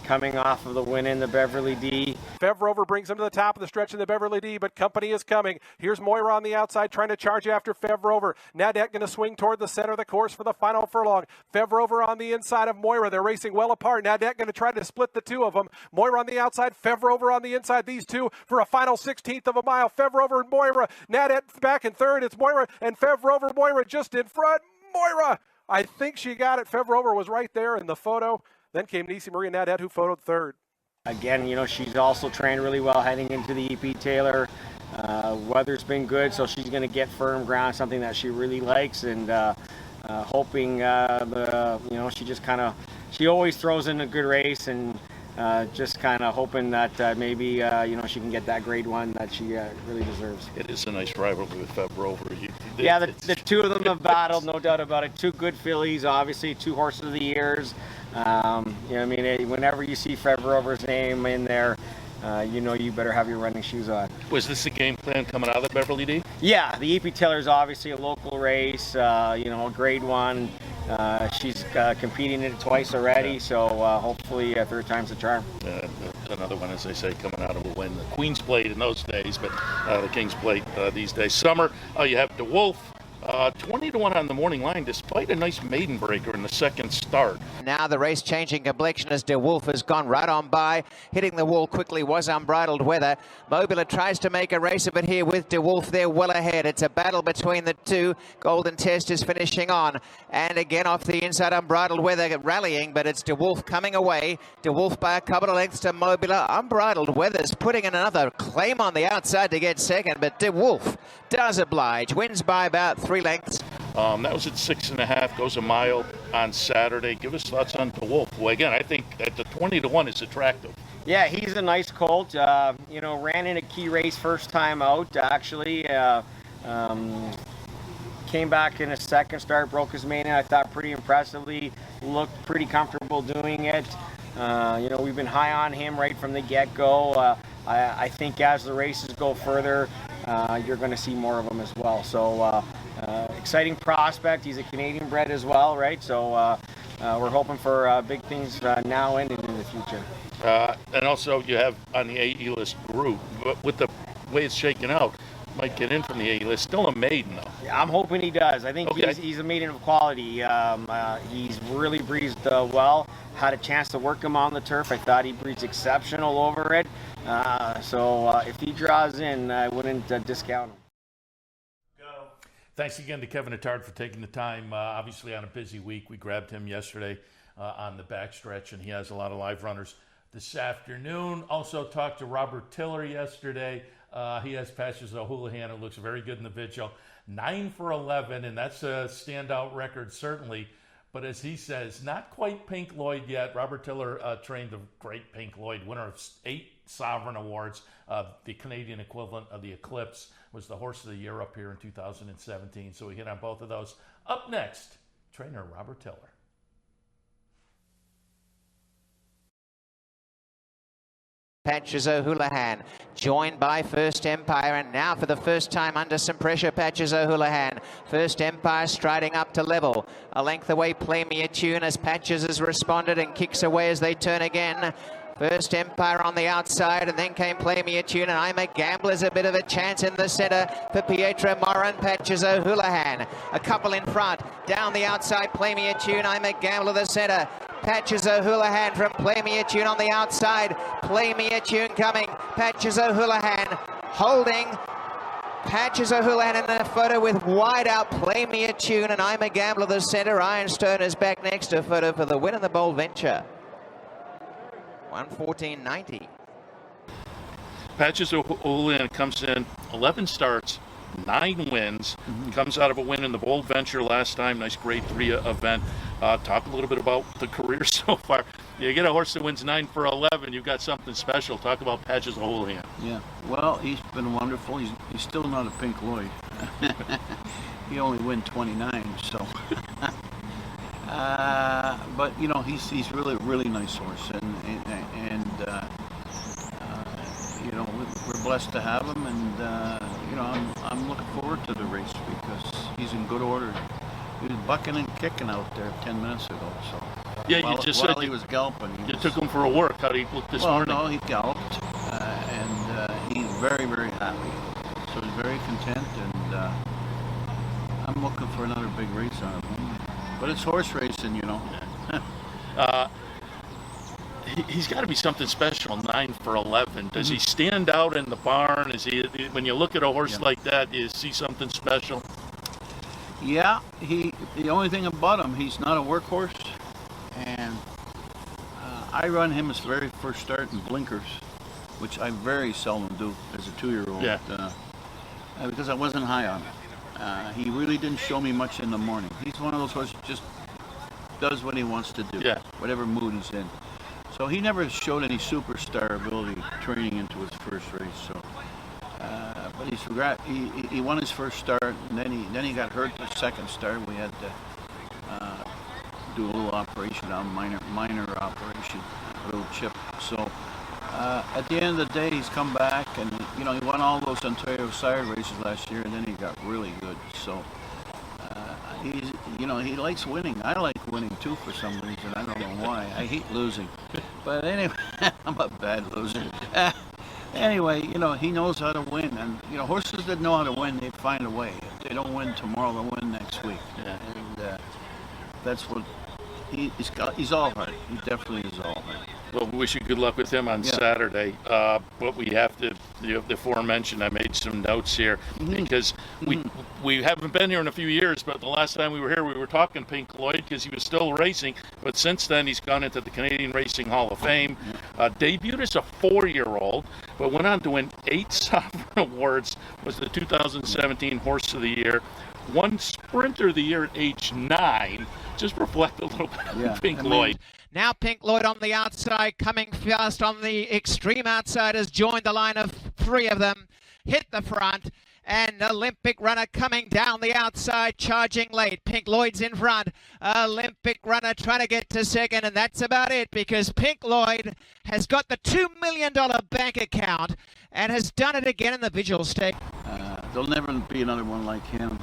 Coming off of the win in the Beverly D. Fev Rover brings him to the top of the stretch in the Beverly D, but company is coming. Here's Moira on the outside trying to charge after Fev Rover. Nadette going to swing toward the center of the course for the final furlong. Fev Rover on the inside of Moira. They're racing well apart. Nadette going to try to split the 2 of them. Moira on the outside, Fev Rover on the inside. These 2 for a final 16th of a mile. Fev Rover and Moira. Nadette back in third. It's Moira and Fev Rover. Moira just in front. Moira! I think she got it. Fev Rover was right there in the photo. Then came Nisi Marie Nadette, who photoed third. Again, you know, she's also trained really well heading into the E.P. Taylor. Weather's been good, so she's going to get firm ground, something that she really likes, and hoping, you know, she just kind of, she always throws in a good race, and just kind of hoping that maybe you know, she can get that grade 1 that she really deserves. It is a nice rivalry with Rover. Yeah, the two of them have battled, no doubt about it. 2 good fillies, obviously 2 horses of the years. You know, I mean, whenever you see Rover's name in there, you know you better have your running shoes on. Was this the game plan coming out of the Beverly D? Yeah, the EP Tiller is obviously a local race, you know, grade 1. She's competing in it twice already, so hopefully 3rd time's the charm. Another one, as they say, coming out of a win. The Queen's Plate in those days, but the King's Plate these days. Summer, you have DeWolf. 20-1 on the morning line, despite a nice maiden breaker in the second start. Now the race changing complexion as DeWolf has gone right on by. Hitting the wall quickly was Unbridled Weather. Mobula tries to make a race of it here with DeWolf. They're well ahead. It's a battle between the two. Golden Test is finishing on. And again off the inside, Unbridled Weather rallying, but it's DeWolf coming away. DeWolf by a couple of lengths to Mobula. Unbridled Weather's putting in another claim on the outside to get second, but DeWolf does oblige. Wins by about 3 lengths. That was at 6.5, goes a mile on Saturday. Give us thoughts on DeWolf. Well, again, I think at the 20-1 is attractive. Yeah, he's a nice colt. You know, ran in a key race first time out, actually. Came back in a second start, broke his maiden, I thought pretty impressively. Looked pretty comfortable doing it. You know, we've been high on him right from the get-go. I think as the races go further, you're going to see more of him as well. So exciting prospect. He's a Canadian bred as well, right? So we're hoping for big things now and in the future. And also you have on the AE list group, but with the way it's shaken out, might get in from the AE list. Still a maiden though. Yeah, I'm hoping he does. I think okay. he's a maiden of quality. He's really breezed well. Had a chance to work him on the turf. I thought he breezed exceptional over it. So if he draws in, I wouldn't discount him. Thanks again to Kevin Attard for taking the time. Obviously on a busy week. We grabbed him yesterday on the backstretch, and he has a lot of live runners this afternoon. Also talked to Robert Tiller yesterday. He has Patches O'Houlihan, who looks very good in the vigil. 9 for 11, and that's a standout record, certainly. But as he says, not quite Pink Lloyd yet. Robert Tiller trained the great Pink Lloyd, winner of 8 Sovereign Awards. The Canadian equivalent of the Eclipse, was the Horse of the Year up here in 2017. So we hit on both of those. Up next, trainer Robert Tiller. Patches O'Houlihan, joined by First Empire, and now for the first time under some pressure, Patches O'Houlihan. First Empire striding up to level. A length away, Play Me a Tune, as Patches has responded and kicks away as they turn again. First Empire on the outside, and then came Play Me a Tune, and I'm a Gambler's a bit of a chance in the center for Pietro Moran. Patches O'Houlihan, a couple in front, down the outside, Play Me a Tune, I'm a Gambler the center. Patches O'Houlihan from Play Me a Tune on the outside, Play Me a Tune coming, Patches O'Houlihan holding. Patches O'Houlihan in the photo with wide out Play Me a Tune, and I'm a Gambler the center. Ironstone is back next, a photo for the win in the Bold Venture. 1:14.90. Patches O'Houlihan comes in 11 starts, 9 wins. Comes out of a win in the Bold Venture last time. Nice grade 3 event. Talk a little bit about the career so far. You get a horse that wins 9 for 11, you've got something special. Talk about Patches O'Houlihan. Yeah, well, he's been wonderful. He's still not a Pink Lloyd. He only win 29, so. But you know, he's really nice horse, and you know, we're blessed to have him, and you know, I'm looking forward to the race because he's in good order. He was bucking and kicking out there 10 minutes ago. So yeah, you just while said he was galloping. You took him for a work. How did he look this morning? No, he galloped, and he's very happy. So he's very content, and I'm looking for another big race out of him. But it's horse racing, you know. He's got to be something special. 9 for 11. Does he stand out in the barn? Is he? When you look at a horse like that, do you see something special? Yeah. The only thing about him, he's not a workhorse, and I run him his very first start in blinkers, which I very seldom do as a 2-year-old. Yeah. Because I wasn't high on him. He really didn't show me much in the morning. He's one of those horses just does what he wants to do, whatever mood he's in. So he never showed any superstar ability training into his first race. So, but he won his first start, and then he got hurt the second start. We had to do a little operation, a minor operation, a little chip. So at the end of the day, he's come back, and he won all those Ontario sire races last year, and then he got really good. So he likes winning. I like winning too for some reason. I don't know why. I hate losing, but anyway, I'm a bad loser. Anyway, he knows how to win, and horses that know how to win, they find a way. If they don't win tomorrow, they'll win next week, and that's what he's got. He's all heart. He definitely is all heart. Well, we wish you good luck with him on Saturday. But we have to, the aforementioned, I made some notes here because we haven't been here in a few years, but the last time we were here, we were talking Pink Lloyd because he was still racing. But since then, he's gone into the Canadian Racing Hall of Fame. Debuted as a 4-year-old, but went on to win 8 Sovereign Awards, was the 2017 Horse of the Year, won Sprinter of the Year at age 9. Just reflect a little bit on Pink Lloyd. Now Pink Lloyd on the outside, coming fast on the extreme outside, has joined the line of 3 of them, hit the front, and Olympic Runner coming down the outside, charging late. Pink Lloyd's in front. Olympic Runner trying to get to second, and that's about it, because Pink Lloyd has got the $2 million bank account and has done it again in the Vigil Stake. There'll never be another one like him.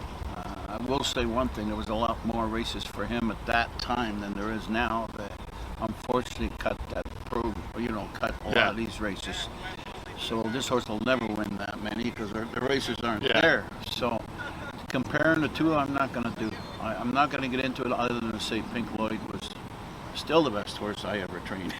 I will say one thing, there was a lot more races for him at that time than there is now. That unfortunately cut a lot of these races. So this horse will never win that many because the races aren't there. So comparing the two, I'm not going to do. I'm not going to get into it other than to say Pink Lloyd was still the best horse I ever trained.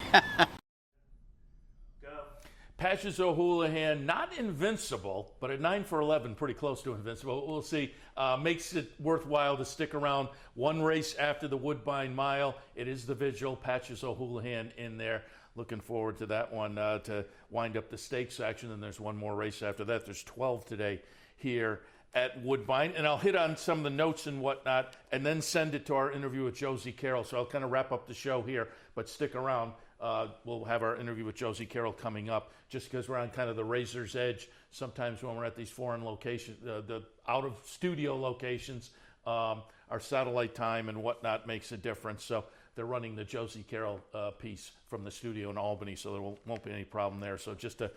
Patches O'Houlihan, not invincible, but at 9 for 11, pretty close to invincible. We'll see. Makes it worthwhile to stick around. One race after the Woodbine Mile. It is the Vigil. Patches O'Houlihan in there. Looking forward to that one to wind up the stakes action. And there's one more race after that. There's 12 today here at Woodbine. And I'll hit on some of the notes and whatnot and then send it to our interview with Josie Carroll. So I'll kind of wrap up the show here, but stick around. We'll have our interview with Josie Carroll coming up just because we're on kind of the razor's edge. Sometimes when we're at these foreign locations, the out-of-studio locations, our satellite time and whatnot makes a difference. So they're running the Josie Carroll piece from the studio in Albany, so there won't be any problem there. So just a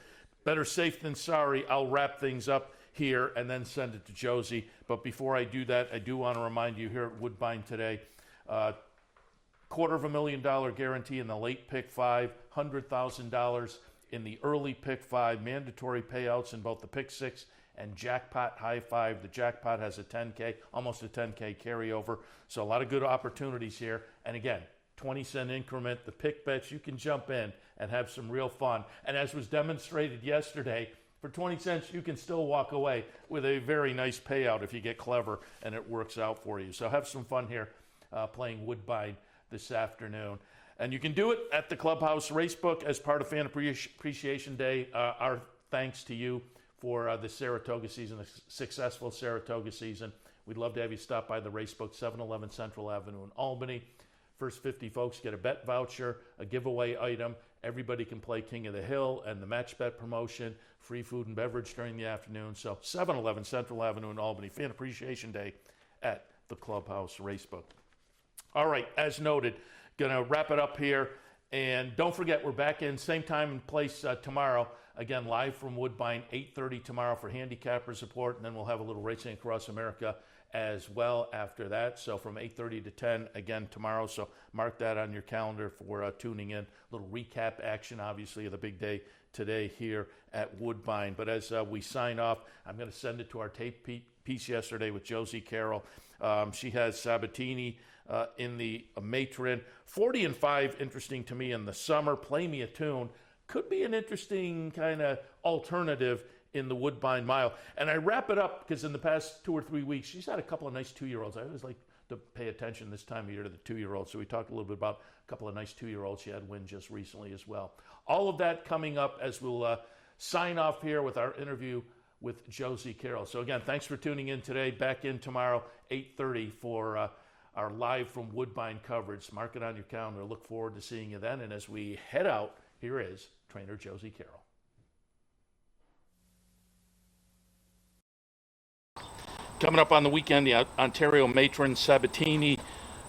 better safe than sorry. I'll wrap things up here and then send it to Josie. But before I do that, I do want to remind you here at Woodbine today, $250,000 guarantee in the late pick 5, $100,000 in the early pick 5, mandatory payouts in both the pick 6 and jackpot high 5. The jackpot has a 10K, almost a 10K carryover. So a lot of good opportunities here. And again, 20-cent increment, the pick bets, you can jump in and have some real fun. And as was demonstrated yesterday, for 20 cents, you can still walk away with a very nice payout if you get clever and it works out for you. So have some fun here playing Woodbine this afternoon. And you can do it at the Clubhouse Racebook as part of Fan Appreciation Day. Our thanks to you for the Saratoga season, the successful Saratoga season. We'd love to have you stop by the Racebook, 711 Central Avenue in Albany. First 50 folks get a bet voucher, a giveaway item. Everybody can play King of the Hill and the match bet promotion, free food and beverage during the afternoon. So 711 Central Avenue in Albany, Fan Appreciation Day at the Clubhouse Racebook. All right, as noted, going to wrap it up here. And don't forget, we're back in same time and place tomorrow. Again, live from Woodbine, 8:30 tomorrow for Handicapper support. And then we'll have a little Racing Across America as well after that. So from 8:30 to 10 again tomorrow. So mark that on your calendar for tuning in. A little recap action, obviously, of the big day today here at Woodbine. But as we sign off, I'm going to send it to our tape piece yesterday with Josie Carroll. She has Sabatini in the matron. 40-5, interesting to me in the summer. Play Me a Tune. Could be an interesting kind of alternative in the Woodbine Mile. And I wrap it up because in the past 2 or 3 weeks, she's had a couple of nice 2-year-olds. I always like to pay attention this time of year to the 2-year-olds. So we talked a little bit about a couple of nice 2-year-olds she had win just recently as well. All of that coming up as we'll sign off here with our interview with Josie Carroll. So again, thanks for tuning in today. Back in tomorrow, 8:30 for our live from Woodbine coverage. Mark it on your calendar. Look forward to seeing you then. And as we head out, here is trainer Josie Carroll. Coming up on the weekend, the Ontario matron Sabatini.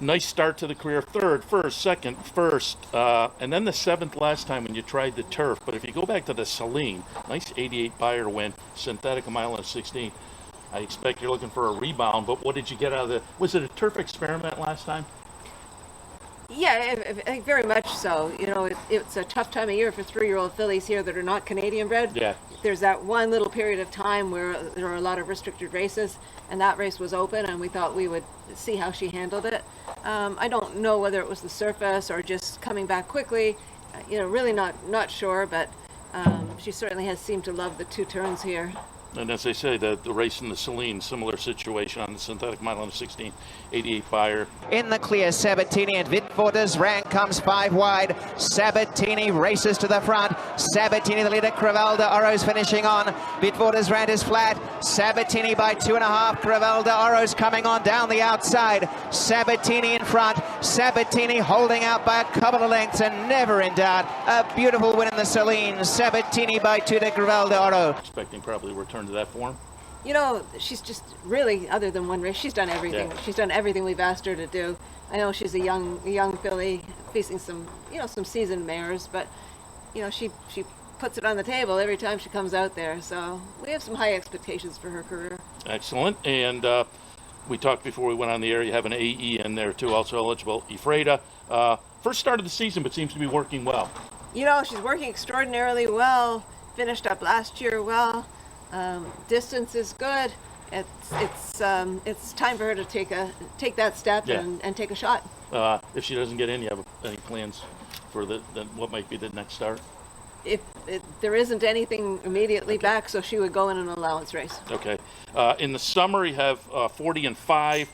Nice start to the career. Third, first, second, first, and then the seventh last time when you tried the turf. But if you go back to the Saline, nice 88 Beyer win, synthetic a mile and 16. I expect you're looking for a rebound, but what did you get out of the, was it a turf experiment last time? Yeah, I think very much so. You know, it's a tough time of year for 3-year-old fillies here that are not Canadian bred. Yeah. There's that one little period of time where there are a lot of restricted races, and that race was open, and we thought we would see how she handled it. I don't know whether it was the surface or just coming back quickly. You know, really not sure, but she certainly has seemed to love the 2 turns here. And as they say, the race in the Saline, similar situation on the synthetic mile and 16, 88 Beyer. In the clear, Sabatini and Vitvorda's rank comes 5 wide. Sabatini races to the front. Sabatini the leader, Crevel de Oro's finishing on. Vitvorda's rank is flat. Sabatini by 2.5. Crevel de Oro's coming on down the outside. Sabatini in front. Sabatini holding out by a couple of lengths and never in doubt. A beautiful win in the Saline. Sabatini by 2 to Crevel de Oro. Expecting probably return to that form. You know, she's just really, other than one race, she's done everything. Yeah. She's done everything we've asked her to do. I know she's a young filly facing some seasoned mares, but you know, she puts it on the table every time she comes out there. So we have some high expectations for her career. Excellent. And we talked before we went on the air, you have an AE in there too, also eligible. Ephrata, first start of the season, but seems to be working well. You know, she's working extraordinarily well. Finished up last year well. Distance is good. It's time for her to take that step and take a shot. If she doesn't get in, you have any plans for what might be the next start? If there isn't anything immediately back, so she would go in an allowance race. Okay. In the summer, you have 40 and 5.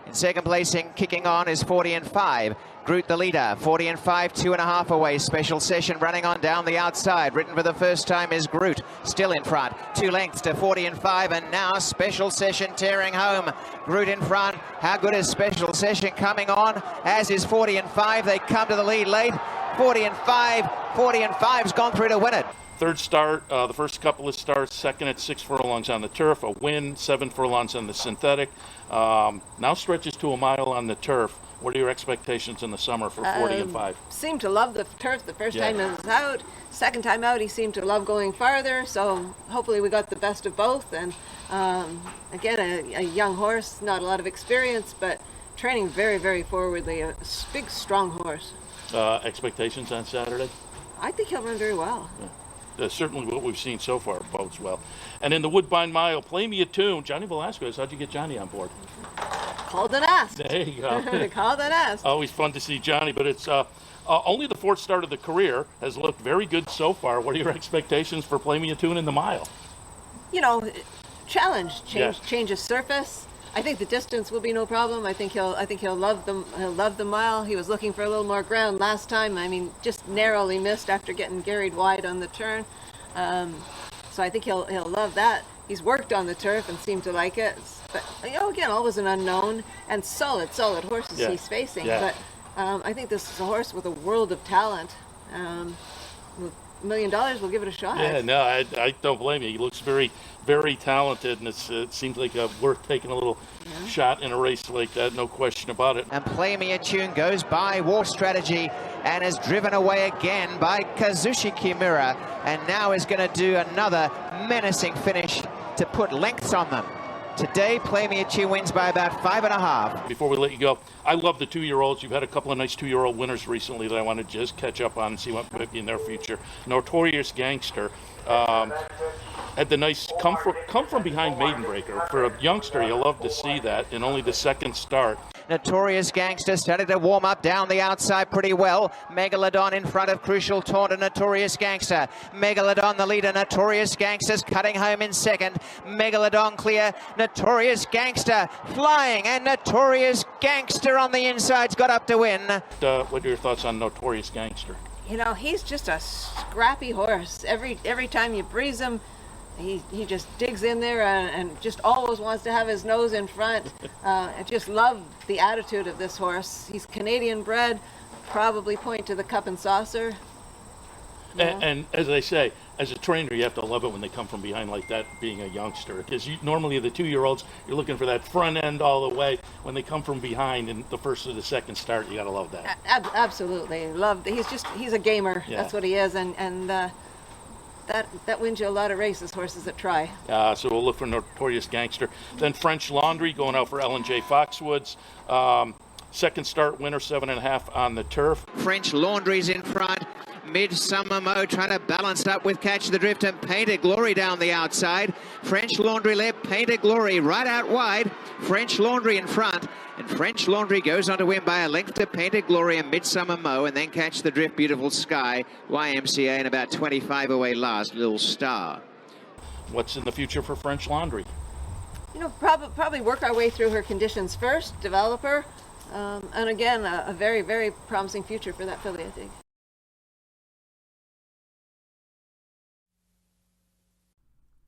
In second placing, kicking on is 40 and 5. Groot the leader, 40 and 5, 2.5 away. Special Session running on down the outside. Written for the first time is Groot, still in front. 2 lengths to 40 and 5, and now Special Session tearing home. Groot in front. How good is Special Session coming on? As is 40 and 5. They come to the lead late. 40 and 5. 40 and 5's gone through to win it. Third start, the first couple of starts, second at 6 furlongs on the turf, a win, 7 furlongs on the synthetic. Now stretches to a mile on the turf. What are your expectations in the summer for 40 and 5? Seemed to love the turf the first time he was out. Second time out, he seemed to love going farther. So hopefully we got the best of both. And again, a young horse, not a lot of experience, but training very, very forwardly. A big, strong horse. Expectations on Saturday? I think he'll run very well. Yeah. Certainly what we've seen so far bodes well. And in the Woodbine Mile, play me a tune. Johnny Velasquez, how'd you get Johnny on board? Called and asked. There you go. Called and asked. Always fun to see Johnny, but it's only the 4th start of the career, has looked very good so far. What are your expectations for Play Me a Tune in the mile? You know, change of surface. I think the distance will be no problem. I think he'll love the mile. He was looking for a little more ground last time. I mean, just narrowly missed after getting garried wide on the turn. So I think he'll love that. He's worked on the turf and seemed to like it. But you know, again, always an unknown and solid horses he's facing. Yeah. But I think this is a horse with a world of talent. With $1 million, we'll give it a shot. Yeah, no, I don't blame you. He looks very, very talented, and it seems like worth taking a little shot in a race like that, no question about it. And Play Me a Tune goes by War Strategy and is driven away again by Kazushi Kimura, and now is going to do another menacing finish to put lengths on them. Today, Play Me a Tune wins by about 5.5. Before we let you go, I love the 2-year-olds. You've had a couple of nice 2-year-old winners recently that I want to just catch up on and see what might be in their future. Notorious Gangster had the nice come from behind maiden breaker. For a youngster, you'll love to see that in only the 2nd start. Notorious Gangster started to warm up down the outside pretty well. Megalodon in front of Crucial Taunt and Notorious Gangster. Megalodon the leader. Notorious Gangster's cutting home in 2nd. Megalodon clear. Notorious Gangster flying, and Notorious Gangster on the inside's got up to win. What are your thoughts on Notorious Gangster? You know, he's just a scrappy horse. Every time you breeze him, he just digs in there and just always wants to have his nose in front. I just love the attitude of this horse. He's Canadian bred, probably point to the cup and saucer. And as I say, as a trainer, you have to love it when they come from behind like that, being a youngster. Because normally the 2-year-olds, you're looking for that front end all the way. When they come from behind in the first or the second start, you got to love that. Absolutely. He's a gamer. Yeah. That's what he is. And that wins you a lot of races, horses that try. So we'll look for Notorious Gangster. Then French Laundry going out for Ellen J. Foxwoods. Second start winner, 7.5 on the turf. French Laundry's in front. Midsummer Mo trying to balance up with Catch the Drift and Painted Glory down the outside. French Laundry led, Painted Glory right out wide. French Laundry in front. And French Laundry goes on to win by a length to Painted Glory and Midsummer Mo, and then Catch the Drift, Beautiful Sky, YMCA, and about 25 away last, Little Star. What's in the future for French Laundry? Probably work our way through her conditions first, develop her. And again, a very, very promising future for that filly, I think.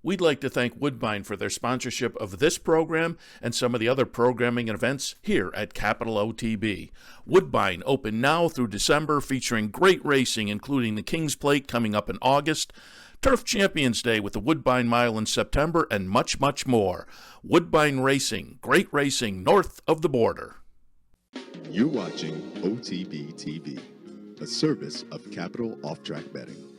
We'd like to thank Woodbine for their sponsorship of this program and some of the other programming and events here at Capital OTB. Woodbine open now through December, featuring great racing, including the King's Plate coming up in August, Turf Champions Day with the Woodbine Mile in September, and much, much more. Woodbine Racing, great racing north of the border. You're watching OTB TV, a service of Capital Off-Track Betting.